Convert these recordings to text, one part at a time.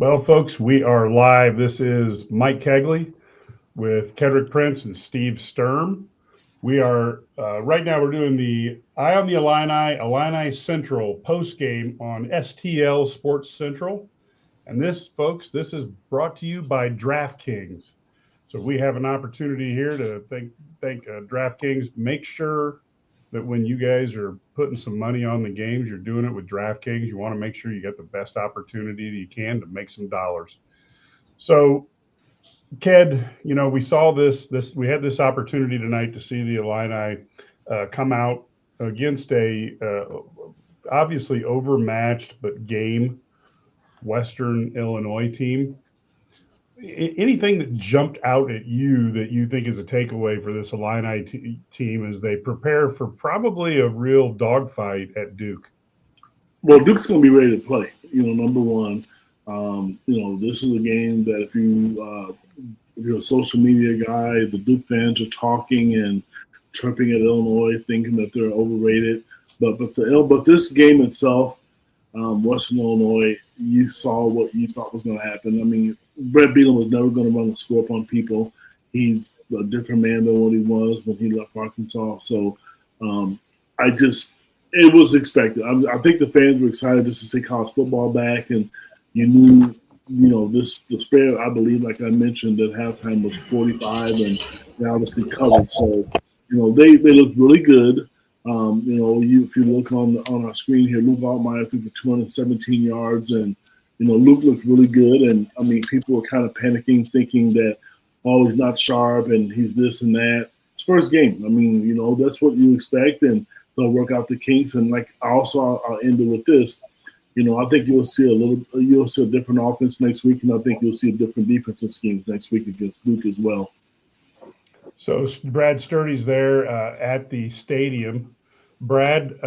Well, folks, we are live. This is Mike Kegley with Kedrick Prince and Steve Sturm. We are right now. We're doing the Eye on the Illini Central postgame on STL Sports Central, and this, folks, this is brought to you by DraftKings. So we have an opportunity here to thank DraftKings. Make sure that when you guys are putting some money on the games, you're doing it with DraftKings. You want to make sure you get the best opportunity that you can to make some dollars. So, Ked, we saw we had this opportunity tonight to see the Illini come out against a obviously overmatched but game Western Illinois team. Anything that jumped out at you that you think is a takeaway for this Illini team as they prepare for probably a real dogfight at Duke? Well, Duke's going to be ready to play. Number one, this is a game that if you're a social media guy, the Duke fans are talking and chirping at Illinois, thinking that they're overrated. But this game itself, Western Illinois, you saw what you thought was going to happen. I mean, Brett Beatty was never going to run the score up on people. He's a different man than what he was when he left Arkansas. So it was expected. I think the fans were excited just to see college football back, and you knew, the spread, I believe, like I mentioned, at halftime was 45, and they obviously covered. So, they looked really good. If you look on our screen here, Luke Altmyer threw for 217 yards, and Luke looked really good. And I mean, people were kind of panicking, thinking that, he's not sharp and he's this and that. It's first game. I mean, that's what you expect, and they'll work out the kinks. And I'll end it with this. I think you'll see a different offense next week, and I think you'll see a different defensive scheme next week against Duke as well. So Brad Sturdy's there at the stadium. Brad,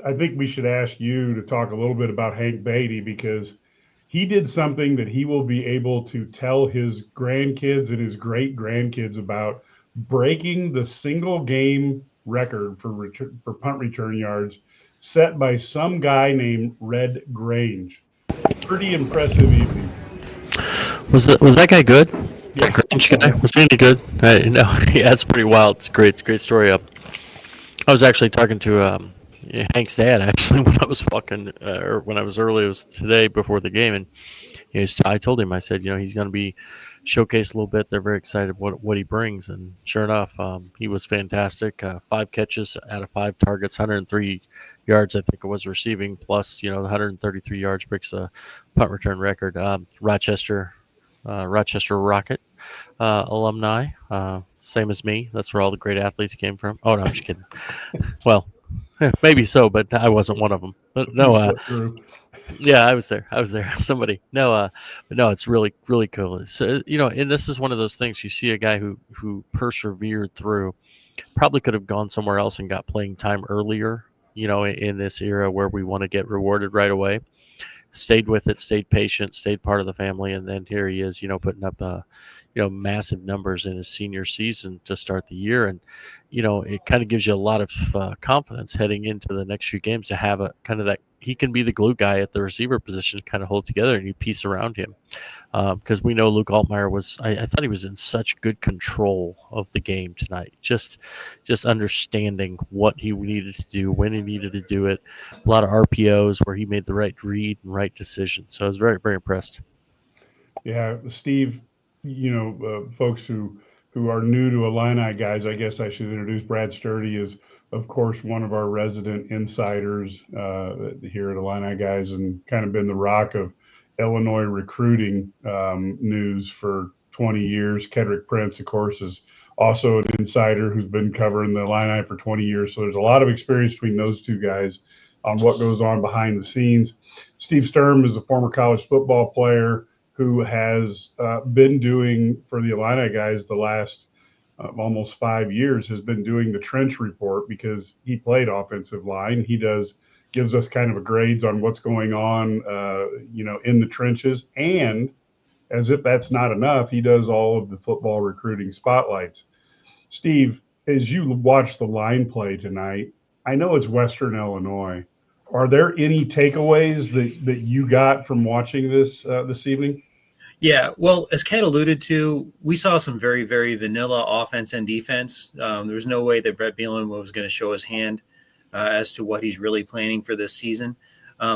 I think we should ask you to talk a little bit about Hank Beatty, because he did something that he will be able to tell his grandkids and his great-grandkids about, breaking the single game record for punt return yards set by some guy named Red Grange. Pretty impressive evening. Was that guy good? Yeah. That Grange guy? Was he any good? Yeah, that's pretty wild. It's great story up. I was actually talking to Hank's dad actually when I was walking, or when I was early. It was today before the game, and I told him, I said, he's going to be showcased a little bit. They're very excited what he brings, and sure enough, he was fantastic. 5 catches out of 5 targets, 103 yards, I think it was receiving, plus 133 yards, breaks the punt return record. Rochester Rocket alumni, same as me. That's where all the great athletes came from. Oh no, I'm just kidding. Well, maybe so, but I wasn't one of them. But no, yeah, I was there. Somebody. No, but no, it's really, really cool. So, and this is one of those things. You see a guy who persevered through, probably could have gone somewhere else and got playing time earlier, in this era where we want to get rewarded right away. Stayed with it, stayed patient, stayed part of the family, and then here he is, putting up massive numbers in his senior season to start the year. And it kind of gives you a lot of confidence heading into the next few games to have a kind of that he can be the glue guy at the receiver position to kind of hold together, and you piece around him. Because we know Luke Altmyer was, I thought he was in such good control of the game tonight. Just understanding what he needed to do, when he needed to do it. A lot of RPOs where he made the right read and right decision. So I was very, very impressed. Yeah, Steve, folks who are new to Illini Guys, I guess I should introduce Brad Sturdy as, of course, one of our resident insiders here at Illini Guys, and kind of been the rock of Illinois recruiting news for 20 years. Kedrick Prince, of course, is also an insider who's been covering the Illini for 20 years. So there's a lot of experience between those two guys on what goes on behind the scenes. Steve Sturm is a former college football player who has been doing for the Illini Guys the last almost 5 years, has been doing the trench report, because he played offensive line. He gives us kind of a grades on what's going on, in the trenches. And as if that's not enough, he does all of the football recruiting spotlights. Steve, as you watch the line play tonight, I know it's Western Illinois. Are there any takeaways that you got from watching this evening? Yeah, well, as Kat alluded to, we saw some very, very vanilla offense and defense. There was no way that Brett Bielema was going to show his hand as to what he's really planning for this season.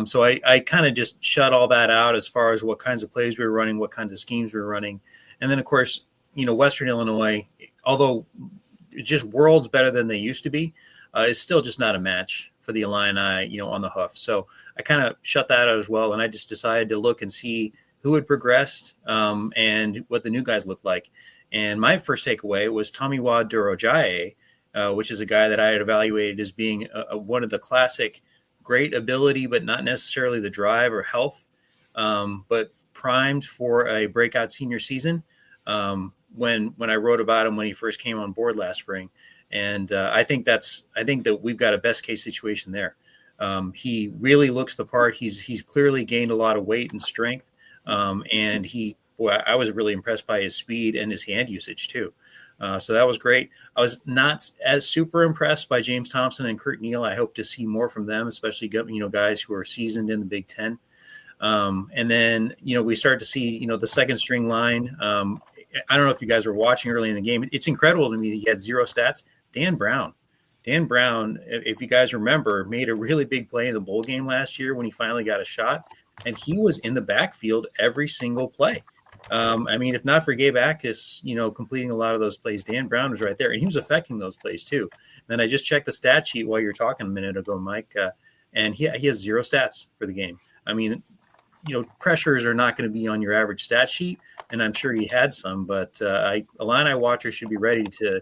So I kind of just shut all that out as far as what kinds of plays we were running, what kinds of schemes we were running. And then, of course, Western Illinois, although just worlds better than they used to be, is still just not a match for the Illini, on the hoof. So I kind of shut that out as well. And I just decided to look and see who had progressed and what the new guys looked like. And my first takeaway was Tomiwa Durojaye, which is a guy that I had evaluated as being one of the classic great ability, but not necessarily the drive or health, but primed for a breakout senior season when I wrote about him when he first came on board last spring. And I think that we've got a best case situation there. He really looks the part. He's clearly gained a lot of weight and strength. And I was really impressed by his speed and his hand usage too. So that was great. I was not as super impressed by James Thompson and Kurt Neal. I hope to see more from them, especially, guys who are seasoned in the Big Ten. And then, we start to see, the second string line. I don't know if you guys were watching early in the game. It's incredible to me that he had 0 stats. Dan Brown, if you guys remember, made a really big play in the bowl game last year when he finally got a shot. And he was in the backfield every single play. If not for Gabe Akis, completing a lot of those plays, Dan Brown was right there, and he was affecting those plays too. And then I just checked the stat sheet while you were talking a minute ago, Mike, and he has 0 stats for the game. Pressures are not going to be on your average stat sheet, and I'm sure he had some, but Illini watchers should be ready to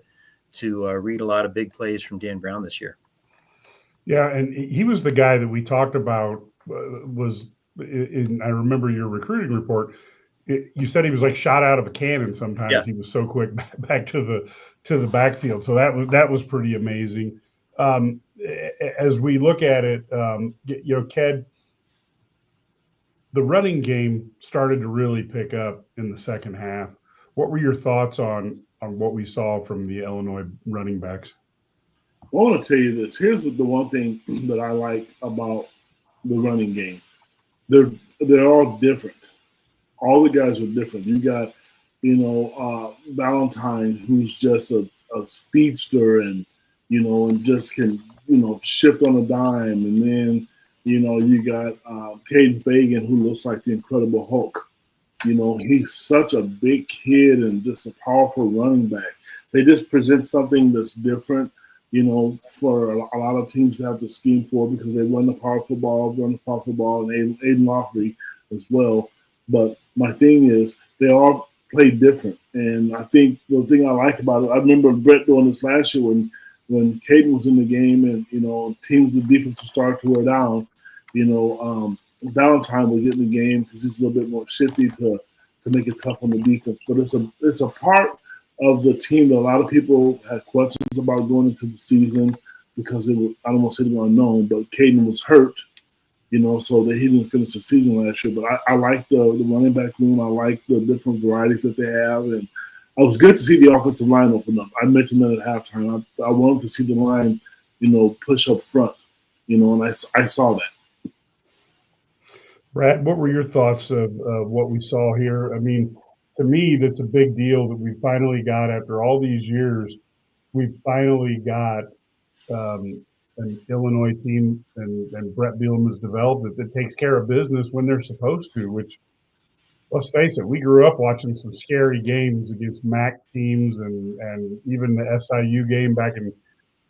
read a lot of big plays from Dan Brown this year. Yeah, and he was the guy that we talked about. I remember your recruiting report. You said he was like shot out of a cannon. Sometimes Yeah. He was so quick back to the backfield. So that was pretty amazing. As we look at it, Ked, the running game started to really pick up in the second half. What were your thoughts on what we saw from the Illinois running backs? I want to tell you this. Here's the one thing that I like about the running game. They're all different. All the guys are different. You got, Valentine, who's just a speedster and just can, shift on a dime. And then, you got Caden Fagan, who looks like the Incredible Hulk. He's such a big kid and just a powerful running back. They just present something that's different, for a lot of teams to have to scheme for because they run the powerful ball, and Aiden Lofty as well. But my thing is they all play different. And I think the thing I like about it, I remember Brett doing this last year when Caden was in the game and, teams with defense would start to wear down, Valentine will get in the game because he's a little bit more shifty to make it tough on the defense. But it's a part of the team that a lot of people had questions about going into the season because I don't want to say they were unknown, but Caden was hurt, so that he didn't finish the season last year. But I like the running back room. I like the different varieties that they have. And I was good to see the offensive line open up. I mentioned that at halftime. I wanted to see the line, push up front, and I saw that. Brad, what were your thoughts of what we saw here? To me, that's a big deal that we finally got, after all these years, we finally got an Illinois team and Brett Bielema's developed that takes care of business when they're supposed to, which, let's face it, we grew up watching some scary games against MAC teams and even the SIU game back in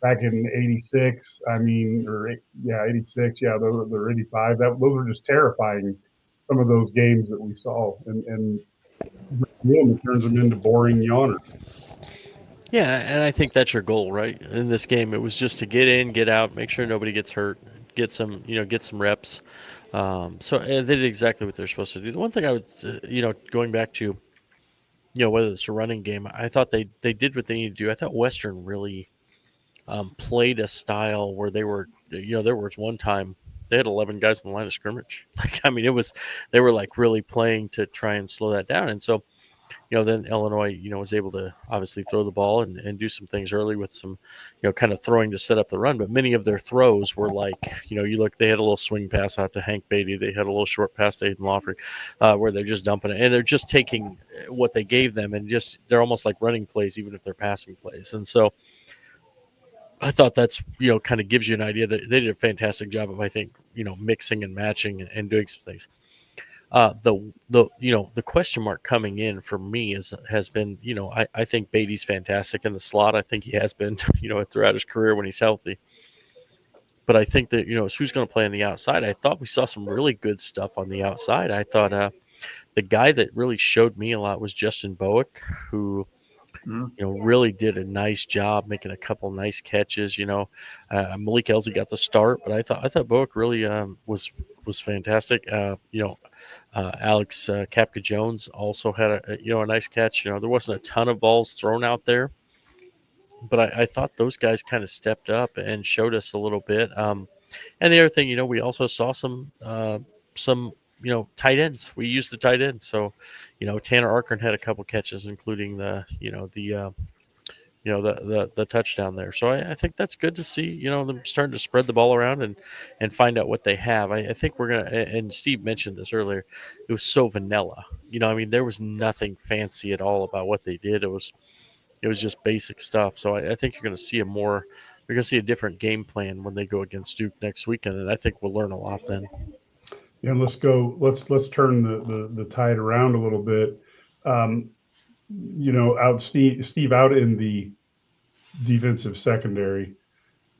86. 86. Yeah, they're 85. Those were just terrifying, some of those games that we saw. And Bielema turns them into boring yawners. Yeah, and I think that's your goal, right? In this game, it was just to get in, get out, make sure nobody gets hurt, get some reps. So they did exactly what they're supposed to do. The one thing I would, going back to, whether it's a running game, I thought they did what they needed to do. I thought Western really played a style where they were, there was one time they had 11 guys in the line of scrimmage. They were like really playing to try and slow that down. And so then Illinois, was able to obviously throw the ball and do some things early with some, kind of throwing to set up the run. But many of their throws were like, you look, they had a little swing pass out to Hank Beatty. They had a little short pass to Aiden Lawfrey, where they're just dumping it. And they're just taking what they gave them and they're almost like running plays, even if they're passing plays. And so I thought that's, kind of gives you an idea that they did a fantastic job of, I think, mixing and matching and doing some things. The question mark coming in for me has been, I think Beatty's fantastic in the slot. I think he has been, throughout his career when he's healthy. But I think that, who's going to play on the outside. I thought we saw some really good stuff on the outside. I thought the guy that really showed me a lot was Justin Bowick, who, really did a nice job making a couple nice catches. Malik Elzy got the start, but I thought Bowick really was fantastic. Alex Kapka Jones also had a nice catch. There wasn't a ton of balls thrown out there, but I thought those guys kind of stepped up and showed us a little bit. And the other thing, we also saw some tight ends. We used the tight end. So, Tanner Arkern had a couple catches, including the touchdown there. So I think that's good to see, them starting to spread the ball around and find out what they have. I think we're going to, and Steve mentioned this earlier, it was so vanilla. There was nothing fancy at all about what they did. It was just basic stuff. So I think you're going to see you're going to see a different game plan when they go against Duke next weekend. And I think we'll learn a lot then. Yeah, let's turn the tide around a little bit. Steve out in the defensive secondary.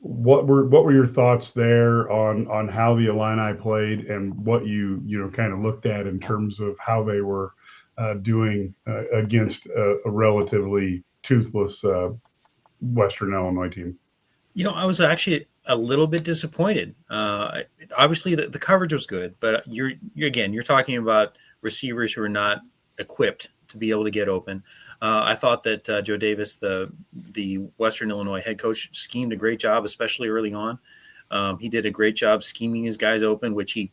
What were your thoughts there on how the Illini played and what you kind of looked at in terms of how they were doing against a relatively toothless Western Illinois team? I was actually a little bit disappointed. Obviously, the coverage was good, but you're talking about receivers who are not equipped to be able to get open. I thought that Joe Davis, the Western Illinois head coach, schemed a great job, especially early on. He did a great job scheming his guys open, which he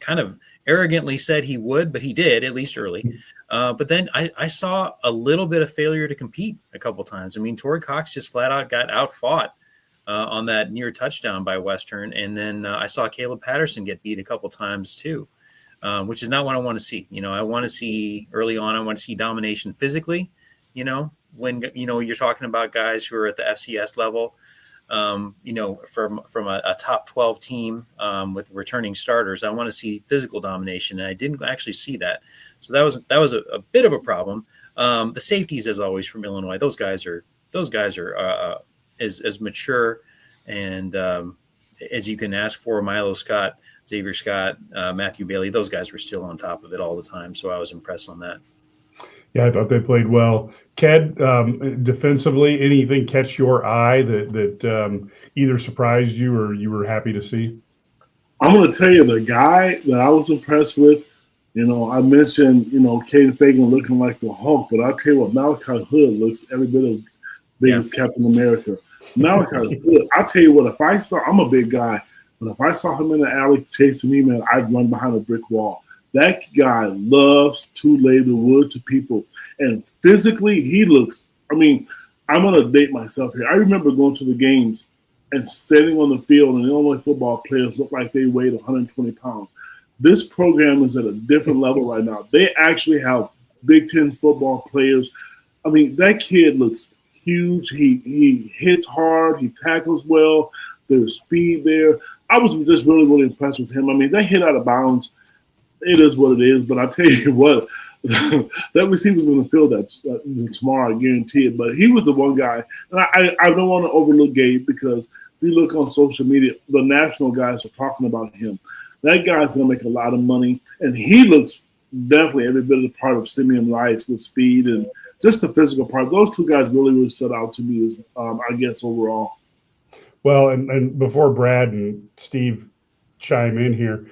kind of arrogantly said he would, but he did, at least early. But then I saw a little bit of failure to compete a couple times. I mean, Torrey Cox just flat out got outfought on that near touchdown by Western. And then I saw Caleb Patterson get beat a couple times too, which is not what I want to see. I want to see early on, I want to see domination physically, when, you're talking about guys who are at the FCS level, from a top 12 team with returning starters. I want to see physical domination, and I didn't actually see that. So that was a bit of a problem. The safeties, as always, from Illinois, those guys are as mature and as you can ask for. Milo Scott, Xavier Scott, Matthew Bailey, those guys were still on top of it all the time. So I was impressed on that. Yeah, I thought they played well. Ked, defensively, anything catch your eye that either surprised you or you were happy to see? I'm going to tell you the guy that I was impressed with. I mentioned, Caden Fagan looking like the Hulk, but I'll tell you what, Malachi Hood looks every bit as big as Captain America. Malachi Hood, I'll tell you what, I'm a big guy, but if I saw him in the alley chasing me, man, I'd run behind a brick wall. That guy loves to lay the wood to people. And physically, he looks, I'm going to date myself here. I remember going to the games and standing on the field, and the Illinois football players looked like they weighed 120 pounds. This program is at a different level right now. They actually have Big Ten football players. That kid looks huge. He hits hard. He tackles well. There's speed there. I was just really, really impressed with him. They hit out of bounds. It is what it is, but I tell you what, that receiver's going to feel that tomorrow, I guarantee it. But he was the one guy, and I don't want to overlook Gabe, because if you look on social media, the national guys are talking about him. That guy's going to make a lot of money, and he looks definitely every bit of the part of Simeon Rice with speed and just the physical part. Those two guys really, really stood out to me as, I guess, overall. Well, and before Brad and Steve chime in here,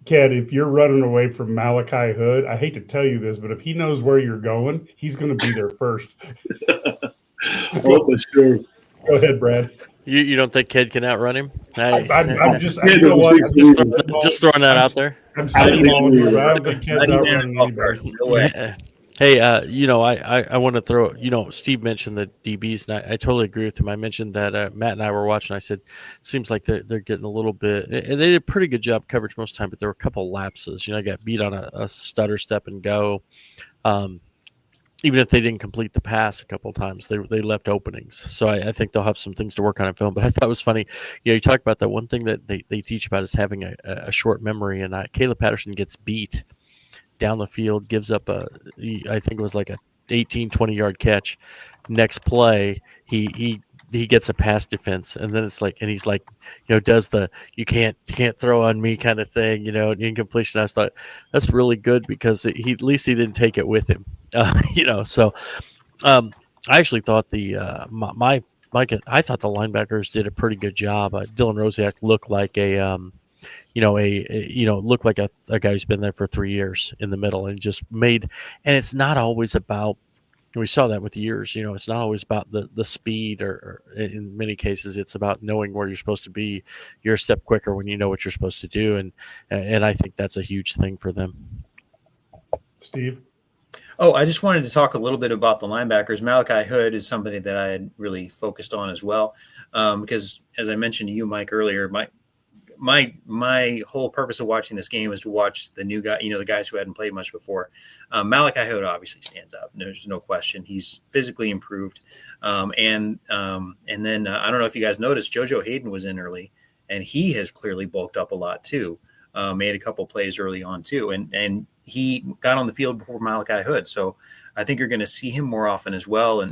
Ked, if you're running away from Malachi Hood, I hate to tell you this, but if he knows where you're going, he's going to be there first. Oh, for sure. Go ahead, Brad. You don't think Ked can outrun him? I'm just throwing that out there. I'm saying I don't think Ked's outrunning anybody. Hey, I want to throw, Steve mentioned the DBs, and I totally agree with him. I mentioned that Matt and I were watching. I said, seems like they're getting a little bit, and they did a pretty good job coverage most of the time, but there were a couple lapses. I got beat on a stutter step and go. Even if they didn't complete the pass a couple of times, they left openings. So I think they'll have some things to work on in film. But I thought it was funny. You talk about that one thing that they teach about is having a short memory, and Caleb Patterson gets beat down the field, gives up I think it was like a 18, 20-yard catch. Next play, he gets a pass defense, and then it's like, and he's like, does the you can't throw on me kind of thing, incompletion. I thought that's really good because at least he didn't take it with him, So I actually thought I thought the linebackers did a pretty good job. Dylan Rosiak looked like looked like a guy who's been there for 3 years in the middle and just made. And it's not always about. We saw that with years. It's not always about the speed, or in many cases, it's about knowing where you're supposed to be. You're a step quicker when you know what you're supposed to do, and I think that's a huge thing for them. Steve? Oh, I just wanted to talk a little bit about the linebackers. Malachi Hood is somebody that I had really focused on as well, because as I mentioned to you, Mike, earlier, my whole purpose of watching this game is to watch the new guy, the guys who hadn't played much before. Malachi Hood obviously stands out. There's no question. He's physically improved. And then I don't know if you guys noticed, JoJo Hayden was in early, and he has clearly bulked up a lot too. Made a couple plays early on too. And he got on the field before Malachi Hood. So I think you're going to see him more often as well.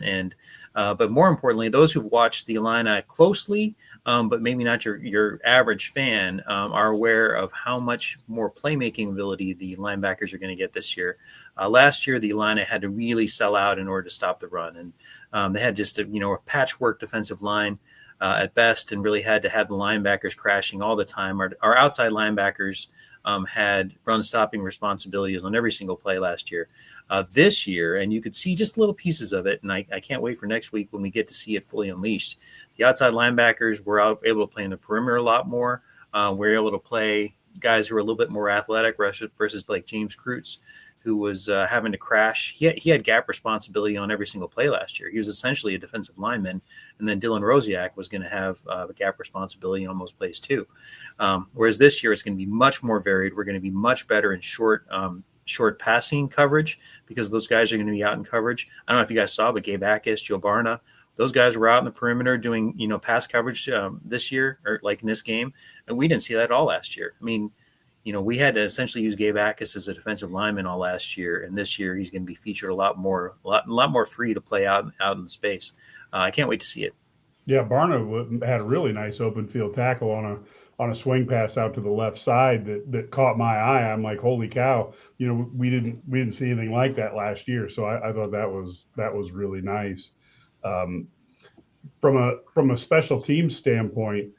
But more importantly, those who've watched the Illini closely, but maybe not your average fan, are aware of how much more playmaking ability the linebackers are going to get this year. Last year, the Illini had to really sell out in order to stop the run. And they had just a patchwork defensive line at best, and really had to have the linebackers crashing all the time. Our outside linebackers had run stopping responsibilities on every single play last year. This year, and you could see just little pieces of it, and I can't wait for next week when we get to see it fully unleashed. The outside linebackers were able to play in the perimeter a lot more. We're able to play guys who are a little bit more athletic versus like James Kreutz, who was having to crash. He had gap responsibility on every single play last year. He was essentially a defensive lineman, and then Dylan Rosiak was going to have gap responsibility on most plays too. Whereas this year, it's going to be much more varied. We're going to be much better in short passing coverage because those guys are going to be out in coverage. I don't know if you guys saw, but Gabe Akis, Joe Barna, those guys were out in the perimeter doing, pass coverage this year, or like in this game. And we didn't see that at all last year. I mean, we had to essentially use Gabe Akis as a defensive lineman all last year. And this year he's going to be featured a lot more free to play out in the space. I can't wait to see it. Yeah. Barna had a really nice open field tackle on a swing pass out to the left side that caught my eye. I'm like, holy cow, we didn't see anything like that last year. So I thought that was really nice. From a special teams standpoint,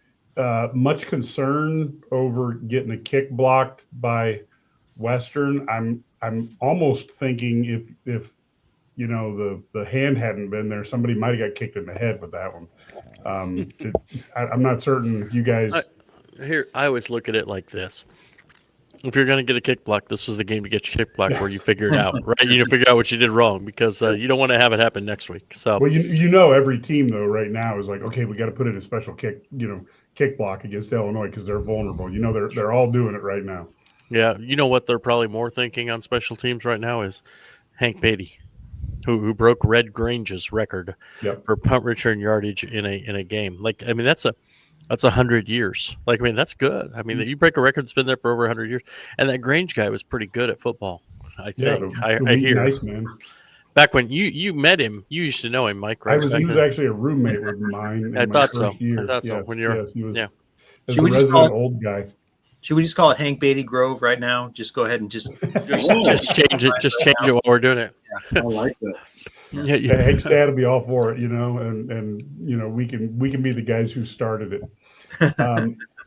much concern over getting a kick blocked by Western. I'm almost thinking if the hand hadn't been there, somebody might have got kicked in the head with that one. I'm not certain if you guys. I always look at it like this. If you're going to get a kick block, this was the game to get your kick block where you figure it out, right? Figure out what you did wrong, because you don't want to have it happen next week. So, well, every team though right now is like, okay, we got to put in a special kick block against Illinois because they're vulnerable. They're all doing it right now. Yeah, what they're probably more thinking on special teams right now is Hank Beatty, who broke Red Grange's record for punt return yardage in a game. Like, I mean, that's 100 years. Like, I mean, that's good. I mean, you break a record that's been there for over 100 years. And that Grange guy was pretty good at football, I think. I hear. Nice, man. Back when you met him, you used to know him, Mike, right? He was actually a roommate of mine. I thought so. Year. I thought so. Yes, when you were, yes, he was, yeah. As a resident old guy. Should we just call it Hank Beatty Grove right now? Just go ahead and just change it. Just change it while we're doing it. I like that. Yeah, Hank's dad will be all for it, and we can be the guys who started it.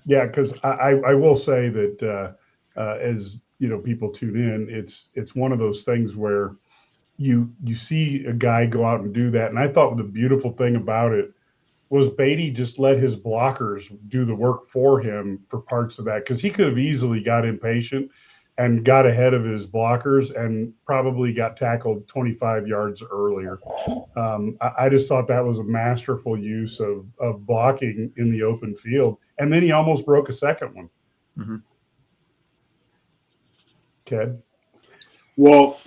Because I will say that as people tune in, it's one of those things where you see a guy go out and do that, and I thought the beautiful thing about it was Beatty just let his blockers do the work for him for parts of that, because he could have easily got impatient and got ahead of his blockers and probably got tackled 25 yards earlier. I just thought that was a masterful use of blocking in the open field. And then he almost broke a second one. Mm-hmm. Ted? Well,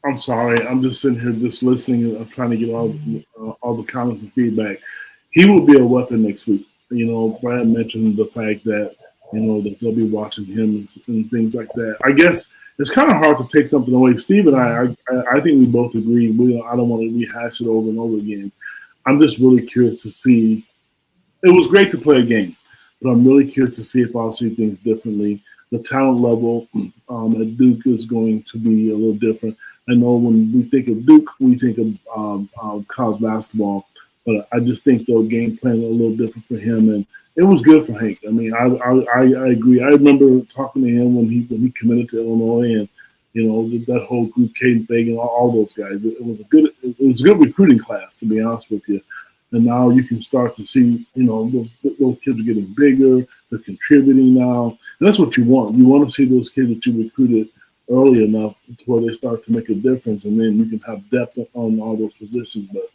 I'm sorry. I'm just sitting here just listening, and I'm trying to get all the comments and feedback. He will be a weapon next week. Brad mentioned the fact that, that they'll be watching him and things like that. I guess it's kind of hard to take something away. Steve and I think we both agree. I don't want to rehash it over and over again. I'm just really curious to see. It was great to play a game, but I'm really curious to see if I'll see things differently. The talent level at Duke is going to be a little different. I know when we think of Duke, we think of college basketball, but I just think the game plan a little different for him, and it was good for Hank. I mean, I agree. I remember talking to him when he committed to Illinois, and that whole group, Caden Fagan, all those guys. It was a good recruiting class, to be honest with you. And now you can start to see, those kids are getting bigger. They're contributing now. And that's what you want. You want to see those kids that you recruited early enough to where they start to make a difference, and then you can have depth on all those positions. But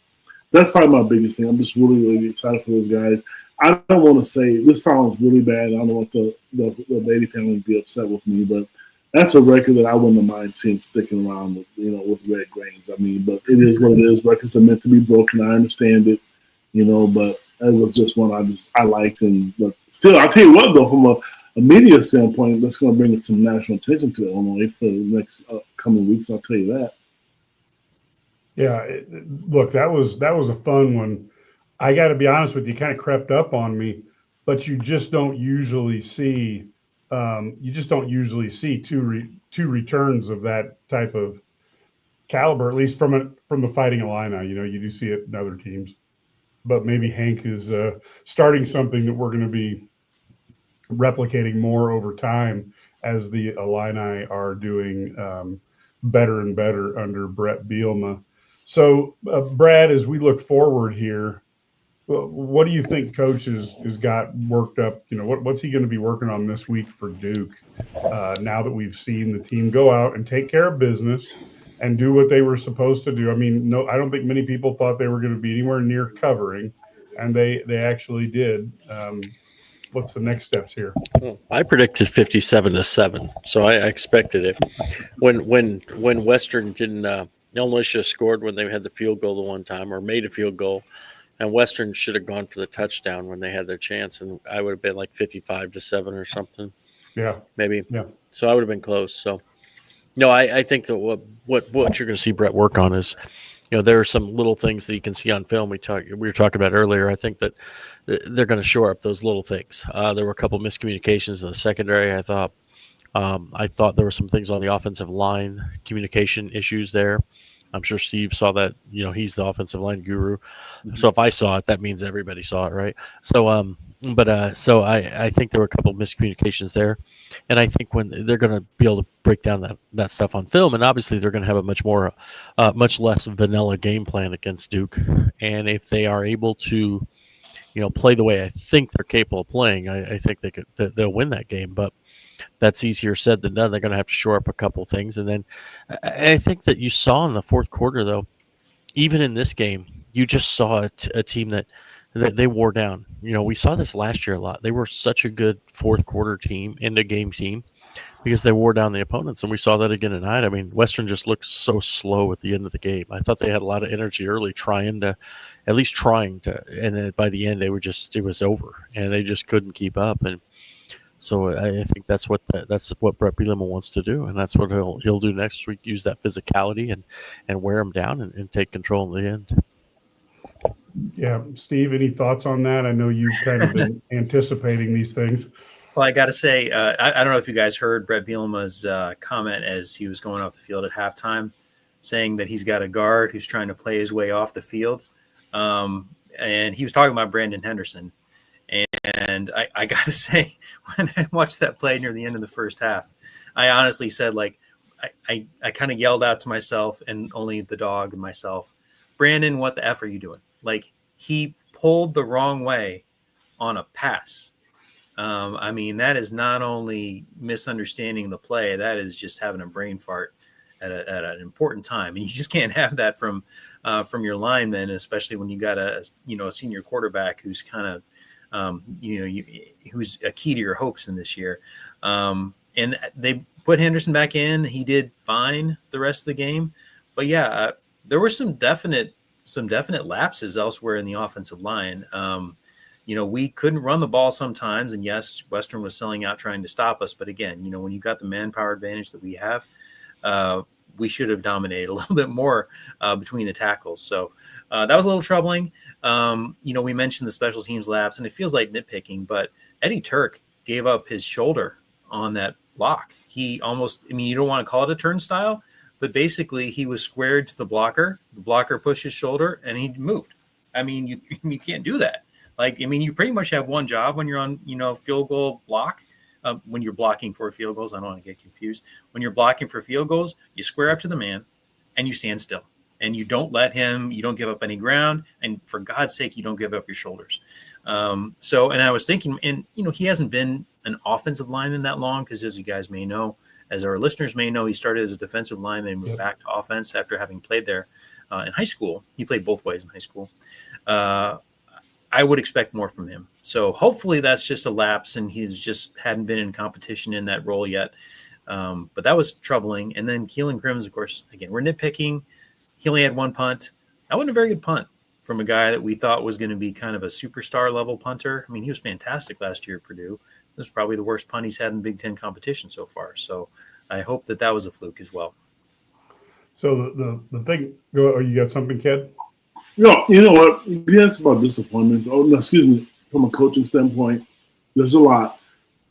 that's probably my biggest thing. I'm just really, really excited for those guys. I don't want to say this sounds really bad. I don't want the Beatty family to be upset with me, but that's a record that I wouldn't have mind seeing sticking around with Red Grange. I mean, but it is what it is. Records are meant to be broken. I understand it, but it was just one I liked. But still, I'll tell you what, though, from a media standpoint, that's going to bring some national attention to Illinois for the next coming weeks. I'll tell you that. Yeah, look, that was a fun one. I got to be honest with you, kind of crept up on me, but you just don't usually see two returns of that type of caliber, at least from the Fighting Illini. You do see it in other teams, but maybe Hank is starting something that we're going to be replicating more over time as the Illini are doing better and better under Brett Bielema. So, Brad, as we look forward here, what do you think Coach has got worked up? What's he going to be working on this week for Duke now that we've seen the team go out and take care of business and do what they were supposed to do? I mean, I don't think many people thought they were going to be anywhere near covering, and they actually did. What's the next steps here? Well, I predicted 57-7, so I expected it. When Western didn't, Illinois should have scored when they had the field goal the one time, or made a field goal, and Western should have gone for the touchdown when they had their chance, and I would have been like 55-7 or something. Yeah, maybe. Yeah. So I would have been close. So, no, I think that what you're going to see Brett work on is, there are some little things that you can see on film. We were talking about earlier. I think that they're going to shore up those little things. There were a couple miscommunications in the secondary. I thought there were some things on the offensive line, communication issues there. I'm sure Steve saw that. He's the offensive line guru. Mm-hmm. So if I saw it, that means everybody saw it, right? So, so I think there were a couple of miscommunications there, and I think when they're going to be able to break down that stuff on film, and obviously they're going to have a much less vanilla game plan against Duke, and if they are able to, play the way I think they're capable of playing, I think they'll win that game, but. That's easier said than done. They're going to have to shore up a couple things. And then I think that you saw in the fourth quarter, though, even in this game, you just saw a team that they wore down. We saw this last year a lot. They were such a good fourth quarter team, end of game team, because they wore down the opponents. And we saw that again tonight. I mean, Western just looked so slow at the end of the game. I thought they had a lot of energy early trying to, and then by the end, it was over, and they just couldn't keep up. And so I think that's what Brett Bielema wants to do, and that's what he'll do next week. Use that physicality and wear them down and take control in the end. Yeah, Steve, any thoughts on that? I know you've kind of been anticipating these things. Well, I got to say, I don't know if you guys heard Brett Bielema's comment as he was going off the field at halftime, saying that he's got a guard who's trying to play his way off the field, and he was talking about Brandon Henderson. And I got to say, when I watched that play near the end of the first half, I honestly said, I kind of yelled out to myself and only the dog and myself, Brandon, what the F are you doing? He pulled the wrong way on a pass. I mean, that is not only misunderstanding the play, that is just having a brain fart at an important time, and you just can't have that from your linemen, especially when you got a senior quarterback who's kind of who's a key to your hopes in this year. And they put Henderson back in. He did fine the rest of the game, but yeah, there were some definite lapses elsewhere in the offensive line. We couldn't run the ball sometimes, and yes, Western was selling out trying to stop us. But again, when you got the manpower advantage that we have, we should have dominated a little bit more between the tackles. So that was a little troubling. We mentioned the special teams lapse, and it feels like nitpicking, but Eddie Turk gave up his shoulder on that block. He almost, you don't want to call it a turnstile, but basically he was squared to the blocker. The blocker pushed his shoulder, and he moved. You can't do that. You pretty much have one job when you're on, field goal block. When you're blocking for field goals, I don't want to get confused. When you're blocking for field goals, you square up to the man and you stand still. And you don't you don't give up any ground. And for God's sake, you don't give up your shoulders. And I was thinking, and, he hasn't been an offensive lineman that long because, as you guys may know, as our listeners may know, he started as a defensive lineman and moved back to offense after having played there in high school. He played both ways in high school. I would expect more from him. So hopefully that's just a lapse and he's just hadn't been in competition in that role yet. But that was troubling. And then Keelan Crims, of course, again, we're nitpicking. He only had one punt. That wasn't a very good punt from a guy that we thought was going to be kind of a superstar level punter. He was fantastic last year at Purdue. This was probably the worst punt he's had in Big Ten competition so far. So I hope that was a fluke as well. So the thing, you got something, Ked? No, you know what? Yes, about disappointments. Oh, no, excuse me. From a coaching standpoint, there's a lot.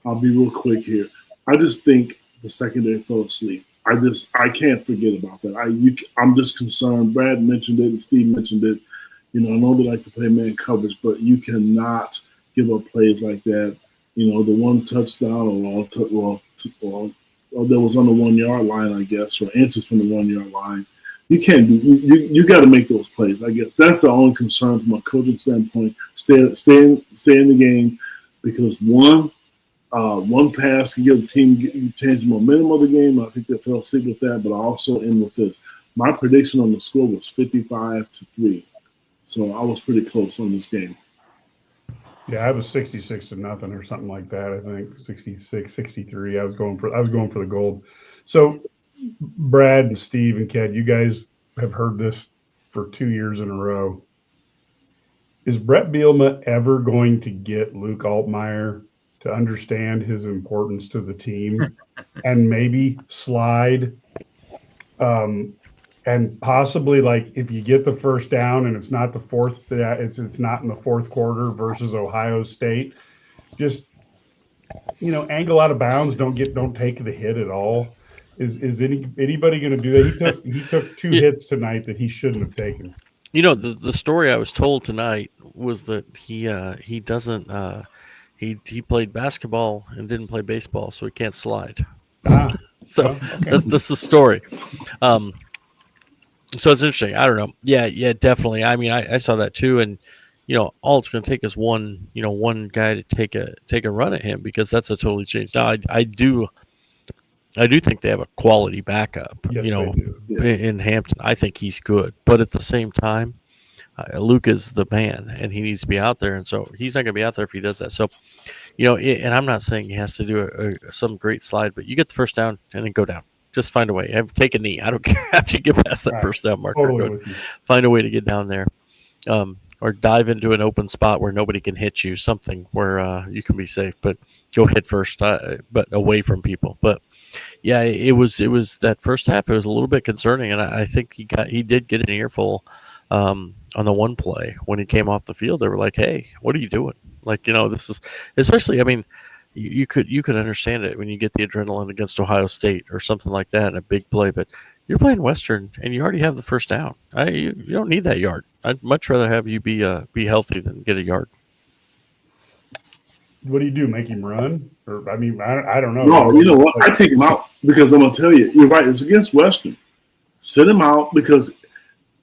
I'll be real quick here. I just think the secondary fell asleep. I can't forget about that. I'm just concerned. Brad mentioned it and Steve mentioned it. I know they like to play man coverage, but you cannot give up plays like that. The one touchdown or that was on the 1 yard line, I guess, or inches from the 1 yard line. You can't do. You got to make those plays. I guess that's the only concern from a coaching standpoint. Stay in the game, because one pass can give the team change the momentum of the game. I think they fell asleep with that. But I also end with this. My prediction on the score was 55-3, so I was pretty close on this game. Yeah, I was 66-0 or something like that. I think 66-63. I was going for the gold. So, Brad and Steve and Ked, you guys have heard this for 2 years in a row. Is Brett Bielema ever going to get Luke Altmyer to understand his importance to the team and maybe slide? And possibly, if you get the first down and it's not it's not in the fourth quarter versus Ohio State, just angle out of bounds. Don't take the hit at all. Is anybody going to do that? He took two hits tonight that he shouldn't have taken. The story I was told tonight was that he doesn't he played basketball and didn't play baseball, so he can't slide. So okay. That's the story. So it's interesting. I don't know. Yeah, definitely. I saw that too, and all it's going to take is one guy to take a run at him, because that's a totally change. Now, I do think they have a quality backup. Yes, in Hampton. I think he's good, but at the same time, Luke is the man, and he needs to be out there, and so he's not going to be out there if he does that. So, and I'm not saying he has to do some great slide, but you get the first down and then go down. Just find a way. Take a knee. I don't care after you get past that first down marker. Totally find a way to get down there, or dive into an open spot where nobody can hit you. Something where you can be safe, but go hit first, but away from people. But yeah, it was that first half. It was a little bit concerning, and I think he did get an earful on the one play when he came off the field. They were like, "Hey, what are you doing?" This is especially. You could understand it when you get the adrenaline against Ohio State or something like that in a big play, but you're playing Western and you already have the first down. You don't need that yard. I'd much rather have you be healthy than get a yard. What do you do? Make him run? Or I don't know. No, you know what? I take him out because I'm gonna tell you, you're right. It's against Western. Sit him out because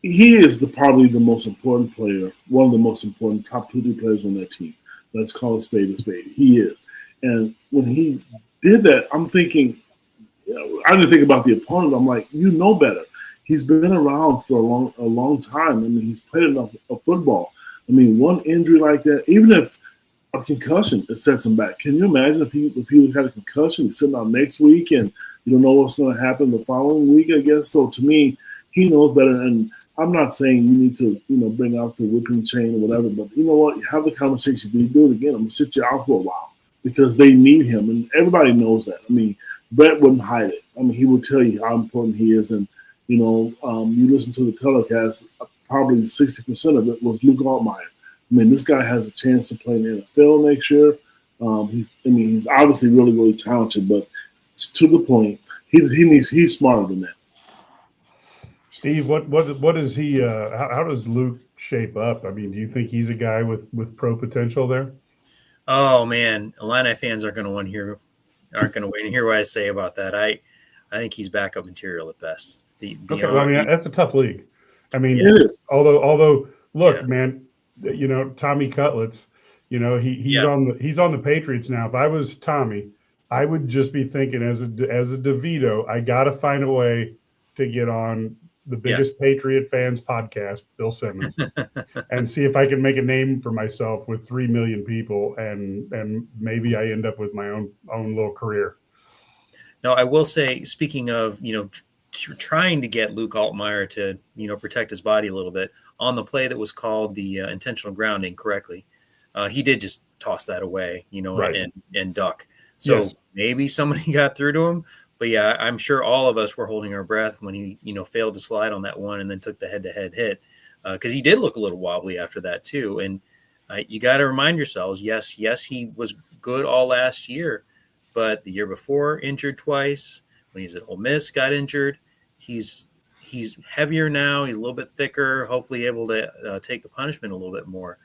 he is probably the most important player, one of the most important top 2-3 players on that team. Let's call a spade a spade. He is. And when he did that, I'm thinking, I didn't think about the opponent. I'm like, you know better. He's been around for a long time. I mean, he's played enough of football. I mean, one injury like that, even if a concussion, it sets him back. Can you imagine if he had a concussion, he's sitting out next week, and you don't know what's going to happen the following week, I guess. So to me, he knows better. And I'm not saying you need to, bring out the whipping chain or whatever, but you know what? Have the conversation. Do you do it again? I'm going to sit you out for a while because they need him. And everybody knows that. I mean, Brett wouldn't hide it. I mean, he would tell you how important he is. And, you listen to the telecast, probably 60% of it was Luke Altmyer. I mean, this guy has a chance to play in the NFL next year. He's obviously really, really talented, but to the point, he's smarter than that. Steve, what is he? How does Luke shape up? I mean, do you think he's a guy with pro potential there? Oh man, Illini fans aren't going to want to hear what I say about that. I think he's backup material at best. That's a tough league. I mean, it is. Although, look, man, Tommy Cutlets, he's on the Patriots now. If I was Tommy, I would just be thinking as a DeVito, I got to find a way to get on the biggest Patriot fans podcast, Bill Simmons, and see if I can make a name for myself with 3 million people, and maybe I end up with my own little career. No, I will say, speaking of, trying to get Luke Altmyer to, protect his body a little bit on the play that was called the intentional grounding correctly. He did just toss that away, right. and duck. So maybe somebody got through to him. But yeah, I'm sure all of us were holding our breath when he, failed to slide on that one and then took the head-to-head hit, because he did look a little wobbly after that too. And you got to remind yourselves, yes, he was good all last year, but the year before injured twice. When he's at Ole Miss, got injured. He's heavier now. He's a little bit thicker. Hopefully, able to take the punishment a little bit more.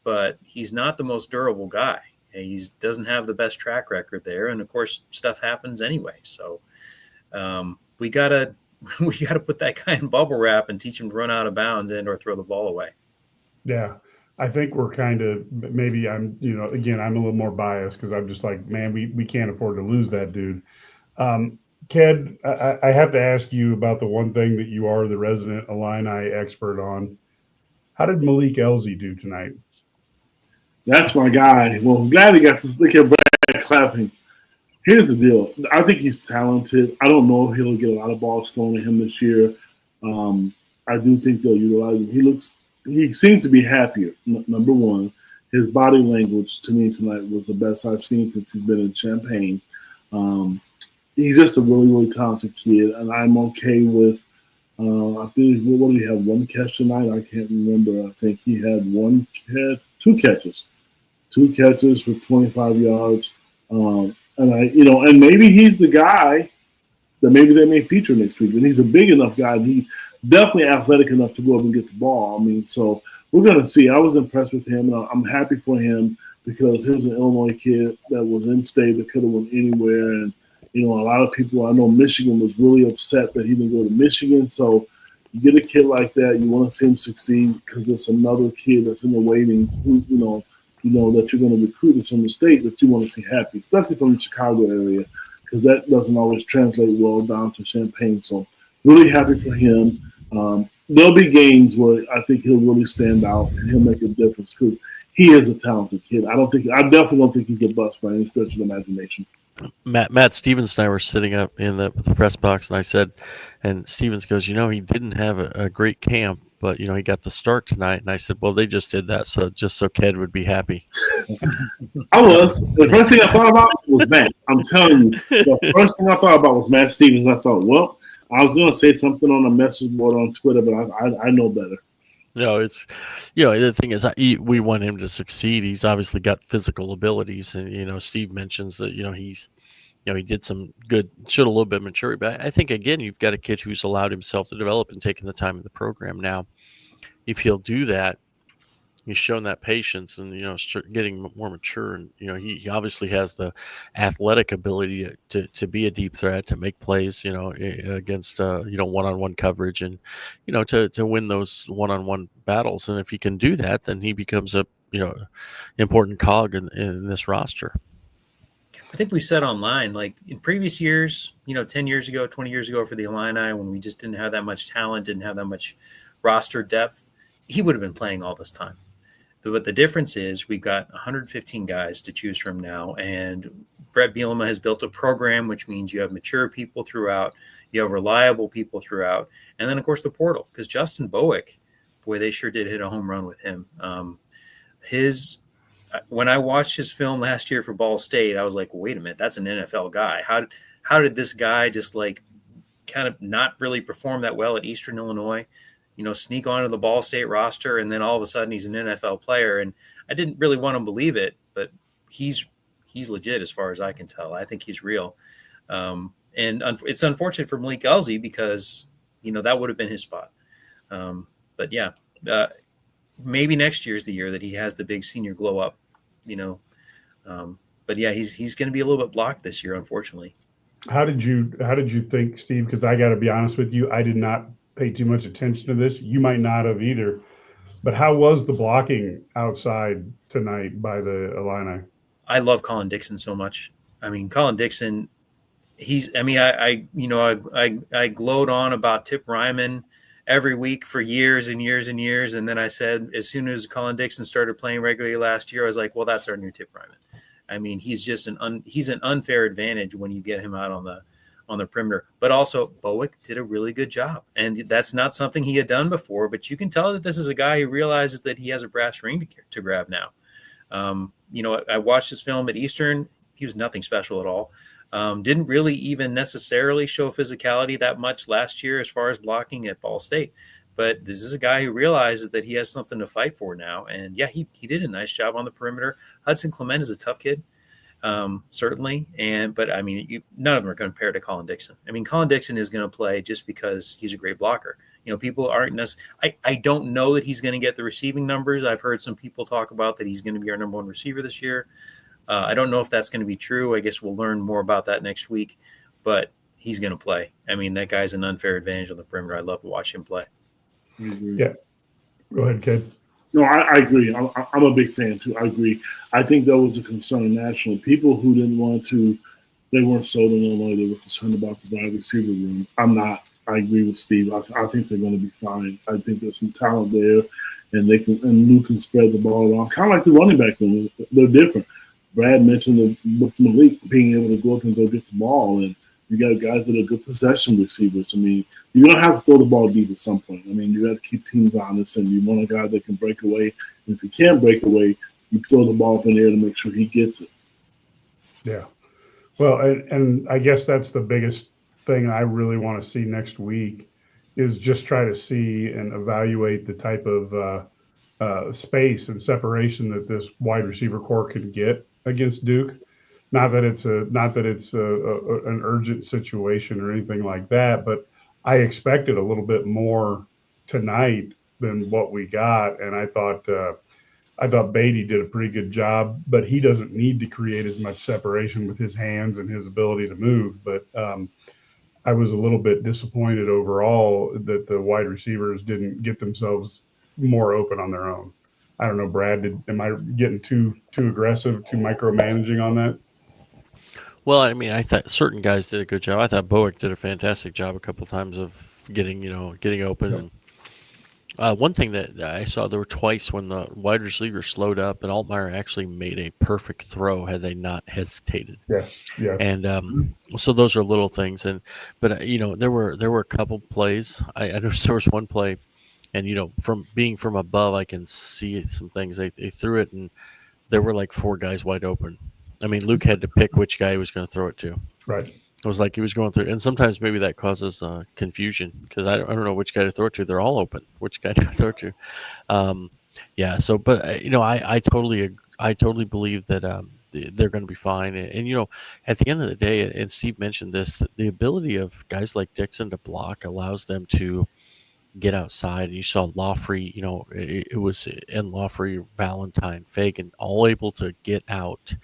But he's not the most durable guy. He doesn't have the best track record there, and of course, stuff happens anyway. So we gotta put that guy in bubble wrap and teach him to run out of bounds and or throw the ball away. Yeah, I think we're kind of maybe I'm again I'm a little more biased because I'm just like, man, we can't afford to lose that dude. Ked, I have to ask you about the one thing that you are the resident Illini expert on. How did Malik Elzy do tonight? That's my guy. Well, I'm glad he got to look at Brad clapping. Here's the deal. I think he's talented. I don't know if he'll get a lot of balls thrown at him this year. I do think they'll utilize him. He seems to be happier, number one. His body language to me tonight was the best I've seen since he's been in Champaign. He's just a really, really talented kid, and I'm okay with I think, what did he have, one catch tonight? I can't remember. I think he had two catches for 25 yards. And maybe he's the guy that maybe they may feature next week. And he's a big enough guy. And he's definitely athletic enough to go up and get the ball. I mean, so we're going to see. I was impressed with him. And I'm happy for him because he was an Illinois kid that was in state that could have went anywhere. And, a lot of people, I know Michigan was really upset that he didn't go to Michigan. So you get a kid like that, you want to see him succeed because it's another kid that's in the waiting, that you're going to recruit from the state that you want to see happy, especially from the Chicago area, because that doesn't always translate well down to Champaign. So really happy for him. There'll be games where I think he'll really stand out and he'll make a difference because he is a talented kid. I definitely don't think he's a bust by any stretch of the imagination. Matt Stevens and I were sitting up in the press box, and I said, and Stevens goes, he didn't have a great camp, but he got the start tonight. And I said, well, they just did that, so Ked would be happy. I was. The first thing I thought about was Matt. I'm telling you, the first thing I thought about was Matt Stevens. I thought, well, I was going to say something on a message board on Twitter, but I know better. No, it's the thing is we want him to succeed. He's obviously got physical abilities, and Steve mentions that he's he did some good, showed a little bit of maturity. But I think again you've got a kid who's allowed himself to develop and taken the time in the program. Now, if he'll do that, he's shown that patience and getting more mature, and he obviously has the athletic ability to be a deep threat, to make plays against one-on-one coverage, and to win those one-on-one battles. And if he can do that, then he becomes a important cog in this roster. I think we said online, like in previous years, 10 years ago, 20 years ago for the Illini, when we just didn't have that much talent, didn't have that much roster depth, he would have been playing all this time. But the difference is we've got 115 guys to choose from now, and Brett Bielema has built a program, which means you have mature people throughout, you have reliable people throughout, and then, of course, the portal, because Justin Bowick, boy, they sure did hit a home run with him. When I watched his film last year for Ball State, I was like, wait a minute, that's an NFL guy. How did this guy just like kind of not really perform that well at Eastern Illinois, sneak onto the Ball State roster, and then all of a sudden he's an NFL player? And I didn't really want to believe it, but he's legit as far as I can tell. I think he's real. And it's unfortunate for Malik Elzy because, that would have been his spot. But yeah, maybe next year's the year that he has the big senior glow up, but yeah, he's going to be a little bit blocked this year, unfortunately. How did you think, Steve? Because I got to be honest with you, I did not pay too much attention to this. You might not have either. But how was the blocking outside tonight by the Illini? I love Colin Dixon so much. I mean, Colin Dixon, I glowed on about Tip Ryman every week for years and years and years. And then I said, as soon as Colin Dixon started playing regularly last year, I was like, well, that's our new Tip Ryman. I mean, he's just he's an unfair advantage when you get him out on the perimeter. But also, Bowick did a really good job, and that's not something he had done before. But you can tell that this is a guy who realizes that he has a brass ring to grab now. I watched his film at Eastern. He was nothing special at all. Didn't really even necessarily show physicality that much last year as far as blocking at Ball State. But this is a guy who realizes that he has something to fight for now. And yeah, he did a nice job on the perimeter. Hudson Clement is a tough kid, certainly. But I mean, none of them are going to compare to Colin Dixon. I mean, Colin Dixon is going to play just because he's a great blocker. People aren't necessarily, I don't know that he's going to get the receiving numbers. I've heard some people talk about that he's going to be our number one receiver this year. I don't know if that's going to be true. I guess we'll learn more about that next week, but he's going to play. I mean, that guy's an unfair advantage on the perimeter. I love to watch him play. Yeah. Go ahead, Kid. No, I agree. I'm a big fan too. I agree. I think that was a concern nationally. People who didn't want to, they weren't sold in Illinois. They were concerned about the wide receiver room. I'm not. I agree with Steve. I think they're going to be fine. I think there's some talent there, and Luke can spread the ball around. Kind of like the running back room. They're different. Brad mentioned with Malik being able to go up and go get the ball, and you got guys that are good possession receivers. I mean, you're going to have to throw the ball deep at some point. I mean, you got to keep teams honest, and you want a guy that can break away. And if he can't break away, you throw the ball up in the air to make sure he gets it. Yeah. Well, and I guess that's the biggest thing I really want to see next week is just try to see and evaluate the type of space and separation that this wide receiver core can get against Duke. Not that it's an urgent situation or anything like that, but I expected a little bit more tonight than what we got, and I thought Beatty did a pretty good job, but he doesn't need to create as much separation with his hands and his ability to move. But I was a little bit disappointed overall that the wide receivers didn't get themselves more open on their own. I don't know, Brad, am I getting too aggressive, too micromanaging on that? Well, I mean, I thought certain guys did a good job. I thought Bowick did a fantastic job a couple of times of getting open. Yeah. One thing that I saw, there were twice when the wide receiver slowed up, and Altmyer actually made a perfect throw had they not hesitated. Yes. And so those are little things. But there were a couple plays. I noticed there was one play, and from being from above, I can see some things. They threw it, and there were like four guys wide open. I mean, Luke had to pick which guy he was going to throw it to. Right. It was like he was going through, and sometimes maybe that causes confusion because I don't know which guy to throw it to. They're all open. Which guy to throw it to? Yeah. So, but I totally believe that they're going to be fine. And at the end of the day, and Steve mentioned this, the ability of guys like Dixon to block allows them to get outside. You saw Lawfrey, it was in Lawfrey, Valentine, Fagan, all able to get out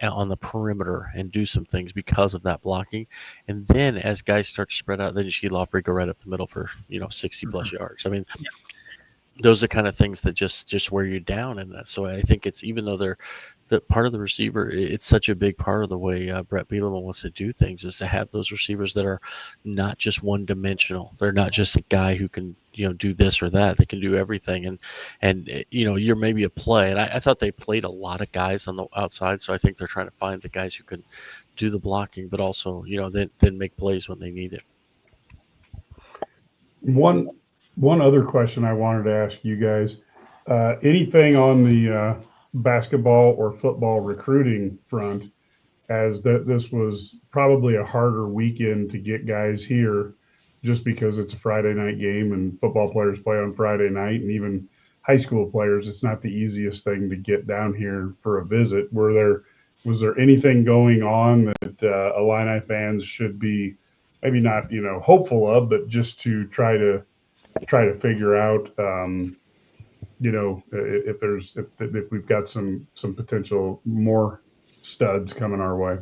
on the perimeter and do some things because of that blocking. And then as guys start to spread out, then you see Lawfrey go right up the middle for 60 plus yards. I mean, those are kind of things that just wear you down. And so I think it's, even though they're the part of the receiver, it's such a big part of the way Brett Bielema wants to do things, is to have those receivers that are not just one dimensional. They're not just a guy who can, do this or that. They can do everything. And you're maybe a play. And I thought they played a lot of guys on the outside. So I think they're trying to find the guys who can do the blocking, but also, then make plays when they need it. One other question I wanted to ask you guys, anything on the basketball or football recruiting front, as this was probably a harder weekend to get guys here just because it's a Friday night game and football players play on Friday night, and even high school players, it's not the easiest thing to get down here for a visit. Was there anything going on that Illini fans should be maybe not, hopeful of, but just to try to figure out, if we've got some potential more studs coming our way?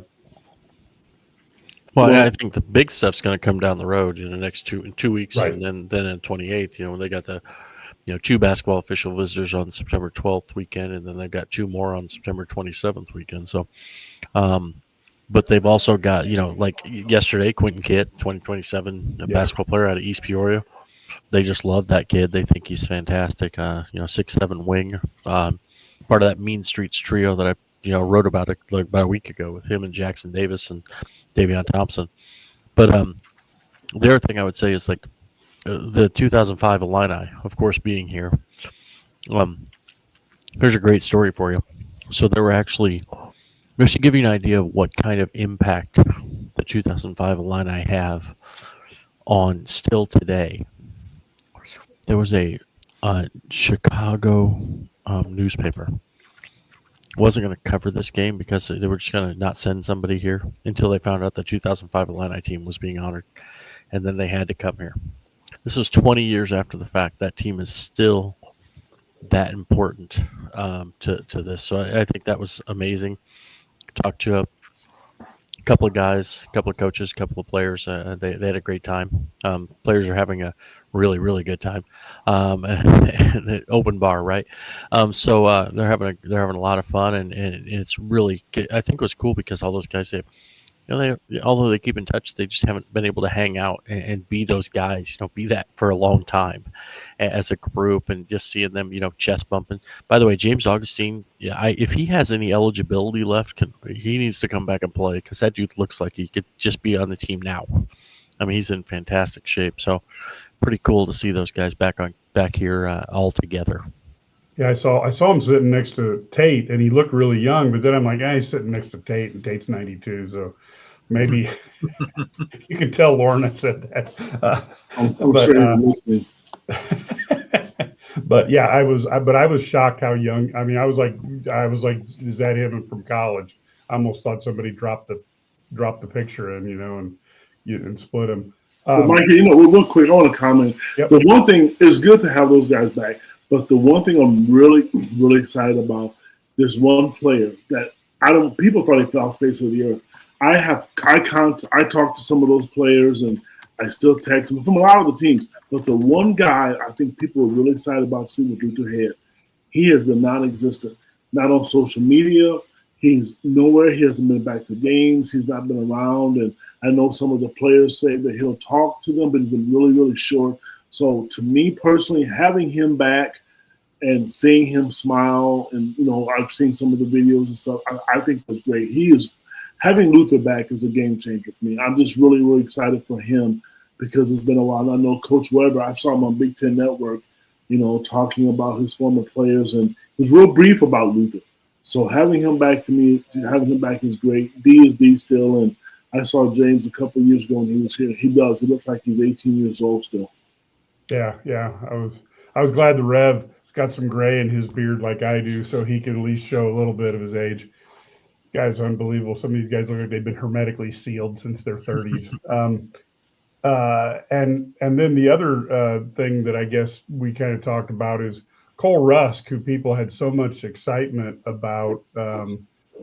Well, I think the big stuff's going to come down the road in the next 2 weeks, right. And then on 28th, when they got the 2 basketball official visitors on September 12th weekend, and then they've got 2 more on September 27th weekend. So, but they've also got, like yesterday, Quentin Kidd, 2027 basketball player out of East Peoria. They just love that kid. They think he's fantastic. 6'7" wing, part of that Mean Streets trio that I wrote about about a week ago with him and Jackson Davis and Davion Thompson. But the other thing I would say is the 2005 Illini, of course, being here. Here's a great story for you. So there were actually, just to give you an idea of what kind of impact the 2005 Illini have on still today, there was a Chicago newspaper. Wasn't going to cover this game because they were just going to not send somebody here until they found out the 2005 Illini team was being honored, and then they had to come here. This is 20 years after the fact. That team is still that important to this. So I think that was amazing. Talked to a couple of guys, a couple of coaches, a couple of players. They had a great time. Players are having a really, really good time. The open bar, right? So they're having a lot of fun, and it's really, I think it was cool because all those guys, although they keep in touch, they just haven't been able to hang out and be those guys, be that for a long time as a group, and just seeing them, chest bumping. By the way, James Augustine, if he has any eligibility left, he needs to come back and play, because that dude looks like he could just be on the team now. I mean, he's in fantastic shape. So pretty cool to see those guys back here all together. Yeah, I saw him sitting next to Tate, and he looked really young. But then I'm like, he's sitting next to Tate, and Tate's 92, so maybe you can tell Lauren I said that. I'm sure you're listening. But yeah, I was shocked how young. I mean, I was like, is that him from college? I almost thought somebody dropped the picture in, and split him. Mike, real quick, I want to comment. Yep. The one thing, it's good to have those guys back. But the one thing I'm really, really excited about, there's one player that people thought he fell off the face of the earth. I talked to some of those players, and I still text them from a lot of the teams. But the one guy I think people are really excited about seeing with Luther Head, he has been non-existent. Not on social media. He's nowhere. He hasn't been back to games. He's not been around. And I know some of the players say that he'll talk to them, but he's been really, really short. So to me personally, having him back and seeing him smile, and I've seen some of the videos and stuff, I think was great. Having Luther back is a game changer for me. I'm just really, really excited for him, because it's been a while. And I know Coach Weber, I saw him on Big Ten Network, talking about his former players, and he was real brief about Luther. So having him back is great. D is D still, and I saw James a couple of years ago when he was here. He looks like he's 18 years old still. Yeah. I was glad the Rev has got some gray in his beard like I do, so he can at least show a little bit of his age. This guy's unbelievable. Some of these guys look like they've been hermetically sealed since their 30s. And then the other thing that I guess we kind of talked about is Cole Rusk, who people had so much excitement about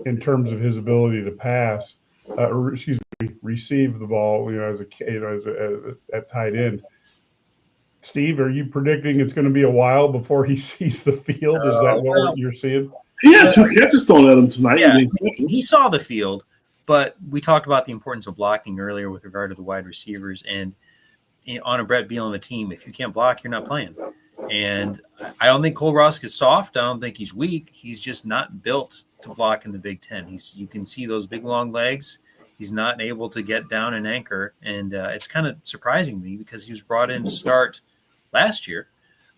in terms of his ability to pass, receive the ball, at tight end. Steve, are you predicting it's going to be a while before he sees the field? Is that what you're seeing? He had 2 catches thrown at him tonight. Yeah, he saw the field, but we talked about the importance of blocking earlier with regard to the wide receivers. And on a Brett Bielema team, if you can't block, you're not playing. And I don't think Cole Rusk is soft. I don't think he's weak. He's just not built to block in the Big Ten. You can see those big, long legs. He's not able to get down and anchor. And it's kind of surprising me because he was brought in to start last year.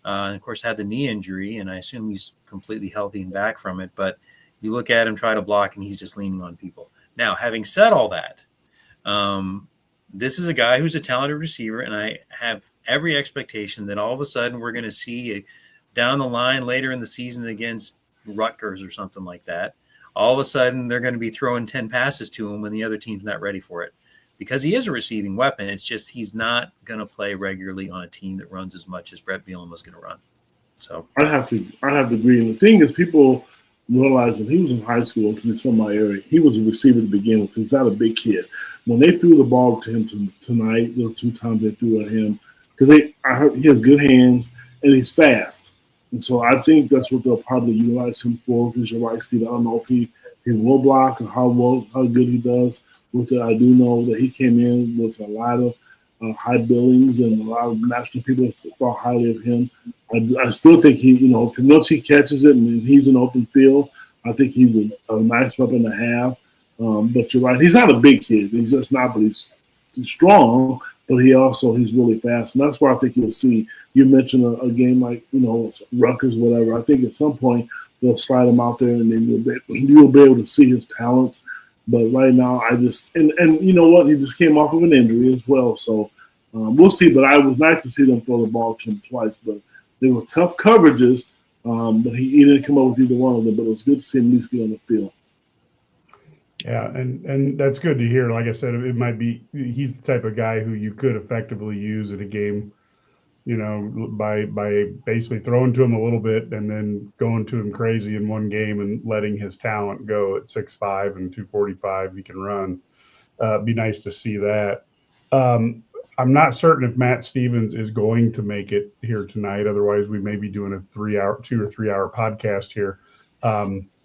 And, of course, had the knee injury, and I assume he's completely healthy and back from it. But you look at him try to block, and he's just leaning on people. Now, having said all that, this is a guy who's a talented receiver, and I have every expectation that all of a sudden we're going to see down the line later in the season against Rutgers or something like that. All of a sudden they're going to be throwing 10 passes to him when the other team's not ready for it because he is a receiving weapon. It's just he's not going to play regularly on a team that runs as much as Brett Bielema was going to run. So I have to agree. And the thing is, people realize when he was in high school, because he's from my area, he was a receiver to begin with. He's not a big kid. When they threw the ball to him tonight, the 2 times they threw at him, because I heard he has good hands and he's fast. And so I think that's what they'll probably utilize him for. Because you're right, Steve. I don't know if he will block or how good he does with it. I do know that he came in with a lot of high billings and a lot of national people thought highly of him. I still think once he catches it and he's in open field, I think he's a nice weapon to have. But you're right, he's not a big kid. He's just not, but he's strong. But he's really fast, and that's why I think you'll see. You mentioned a game like Rutgers, whatever. I think at some point they'll slide him out there, and then you'll be able to see his talents. But right now, and you know what? He just came off of an injury as well, so we'll see. But it was nice to see them throw the ball to him twice. But they were tough coverages, but he didn't come up with either one of them. But it was good to see him at least get on the field. Yeah, and that's good to hear. Like I said, it might be he's the type of guy who you could effectively use in a game, by basically throwing to him a little bit and then going to him crazy in one game and letting his talent go at 6'5" and 245. He can run. Be nice to see that. I'm not certain if Matt Stevens is going to make it here tonight. Otherwise, we may be doing a 2 or 3 hour podcast here.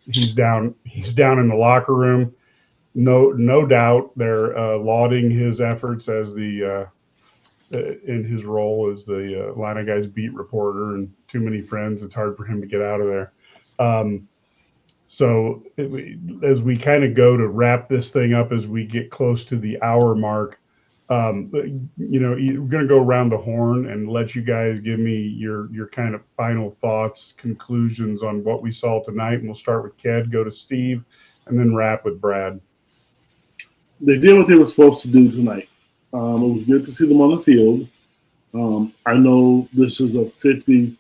He's down in the locker room. No doubt they're lauding his efforts as in his role as the Illini Guys beat reporter, and too many friends. It's hard for him to get out of there. So as we kind of go to wrap this thing up, as we get close to the hour mark, we're going to go around the horn and let you guys give me your kind of final thoughts, conclusions on what we saw tonight. And we'll start with Ked, go to Steve, and then wrap with Brad. They did what they were supposed to do tonight. It was good to see them on the field. I know this is a 52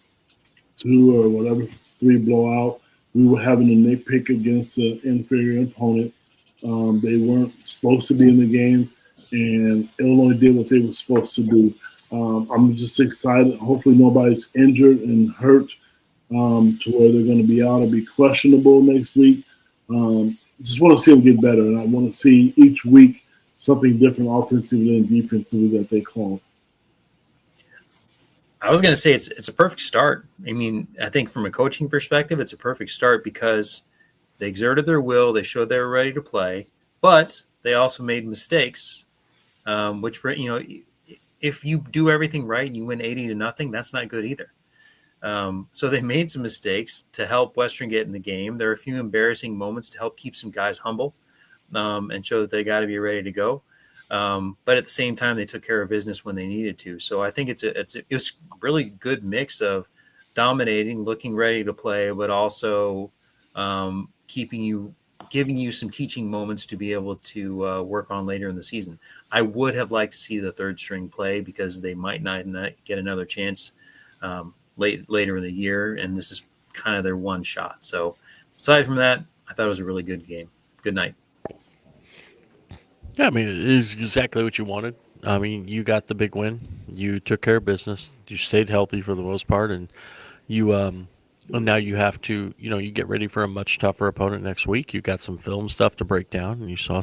or whatever, 3 blowout. We were having a nitpick against an inferior opponent. They weren't supposed to be in the game, and Illinois did what they were supposed to do. I'm just excited. Hopefully nobody's injured and hurt to where they're going to be out or be questionable next week. Just want to see them get better, and I want to see each week something different offensively and defensively that they call. I was going to say it's a perfect start. I mean, I think from a coaching perspective, it's a perfect start because they exerted their will. They showed they were ready to play, but they also made mistakes, which, if you do everything right and you win 80-0, that's not good either. So they made some mistakes to help Western get in the game. There are a few embarrassing moments to help keep some guys humble and show that they got to be ready to go. But at the same time, they took care of business when they needed to. So I think it was a really good mix of dominating, looking ready to play, but also giving you some teaching moments to be able to work on later in the season. I would have liked to see the third string play because they might not get another chance later in the year, and this is kind of their one shot. So aside from that, I thought it was a really good game. Good night. Yeah, I mean, it is exactly what you wanted. I mean, you got the big win. You took care of business. You stayed healthy for the most part, and and now you have to, you get ready for a much tougher opponent next week. You got some film stuff to break down, and you saw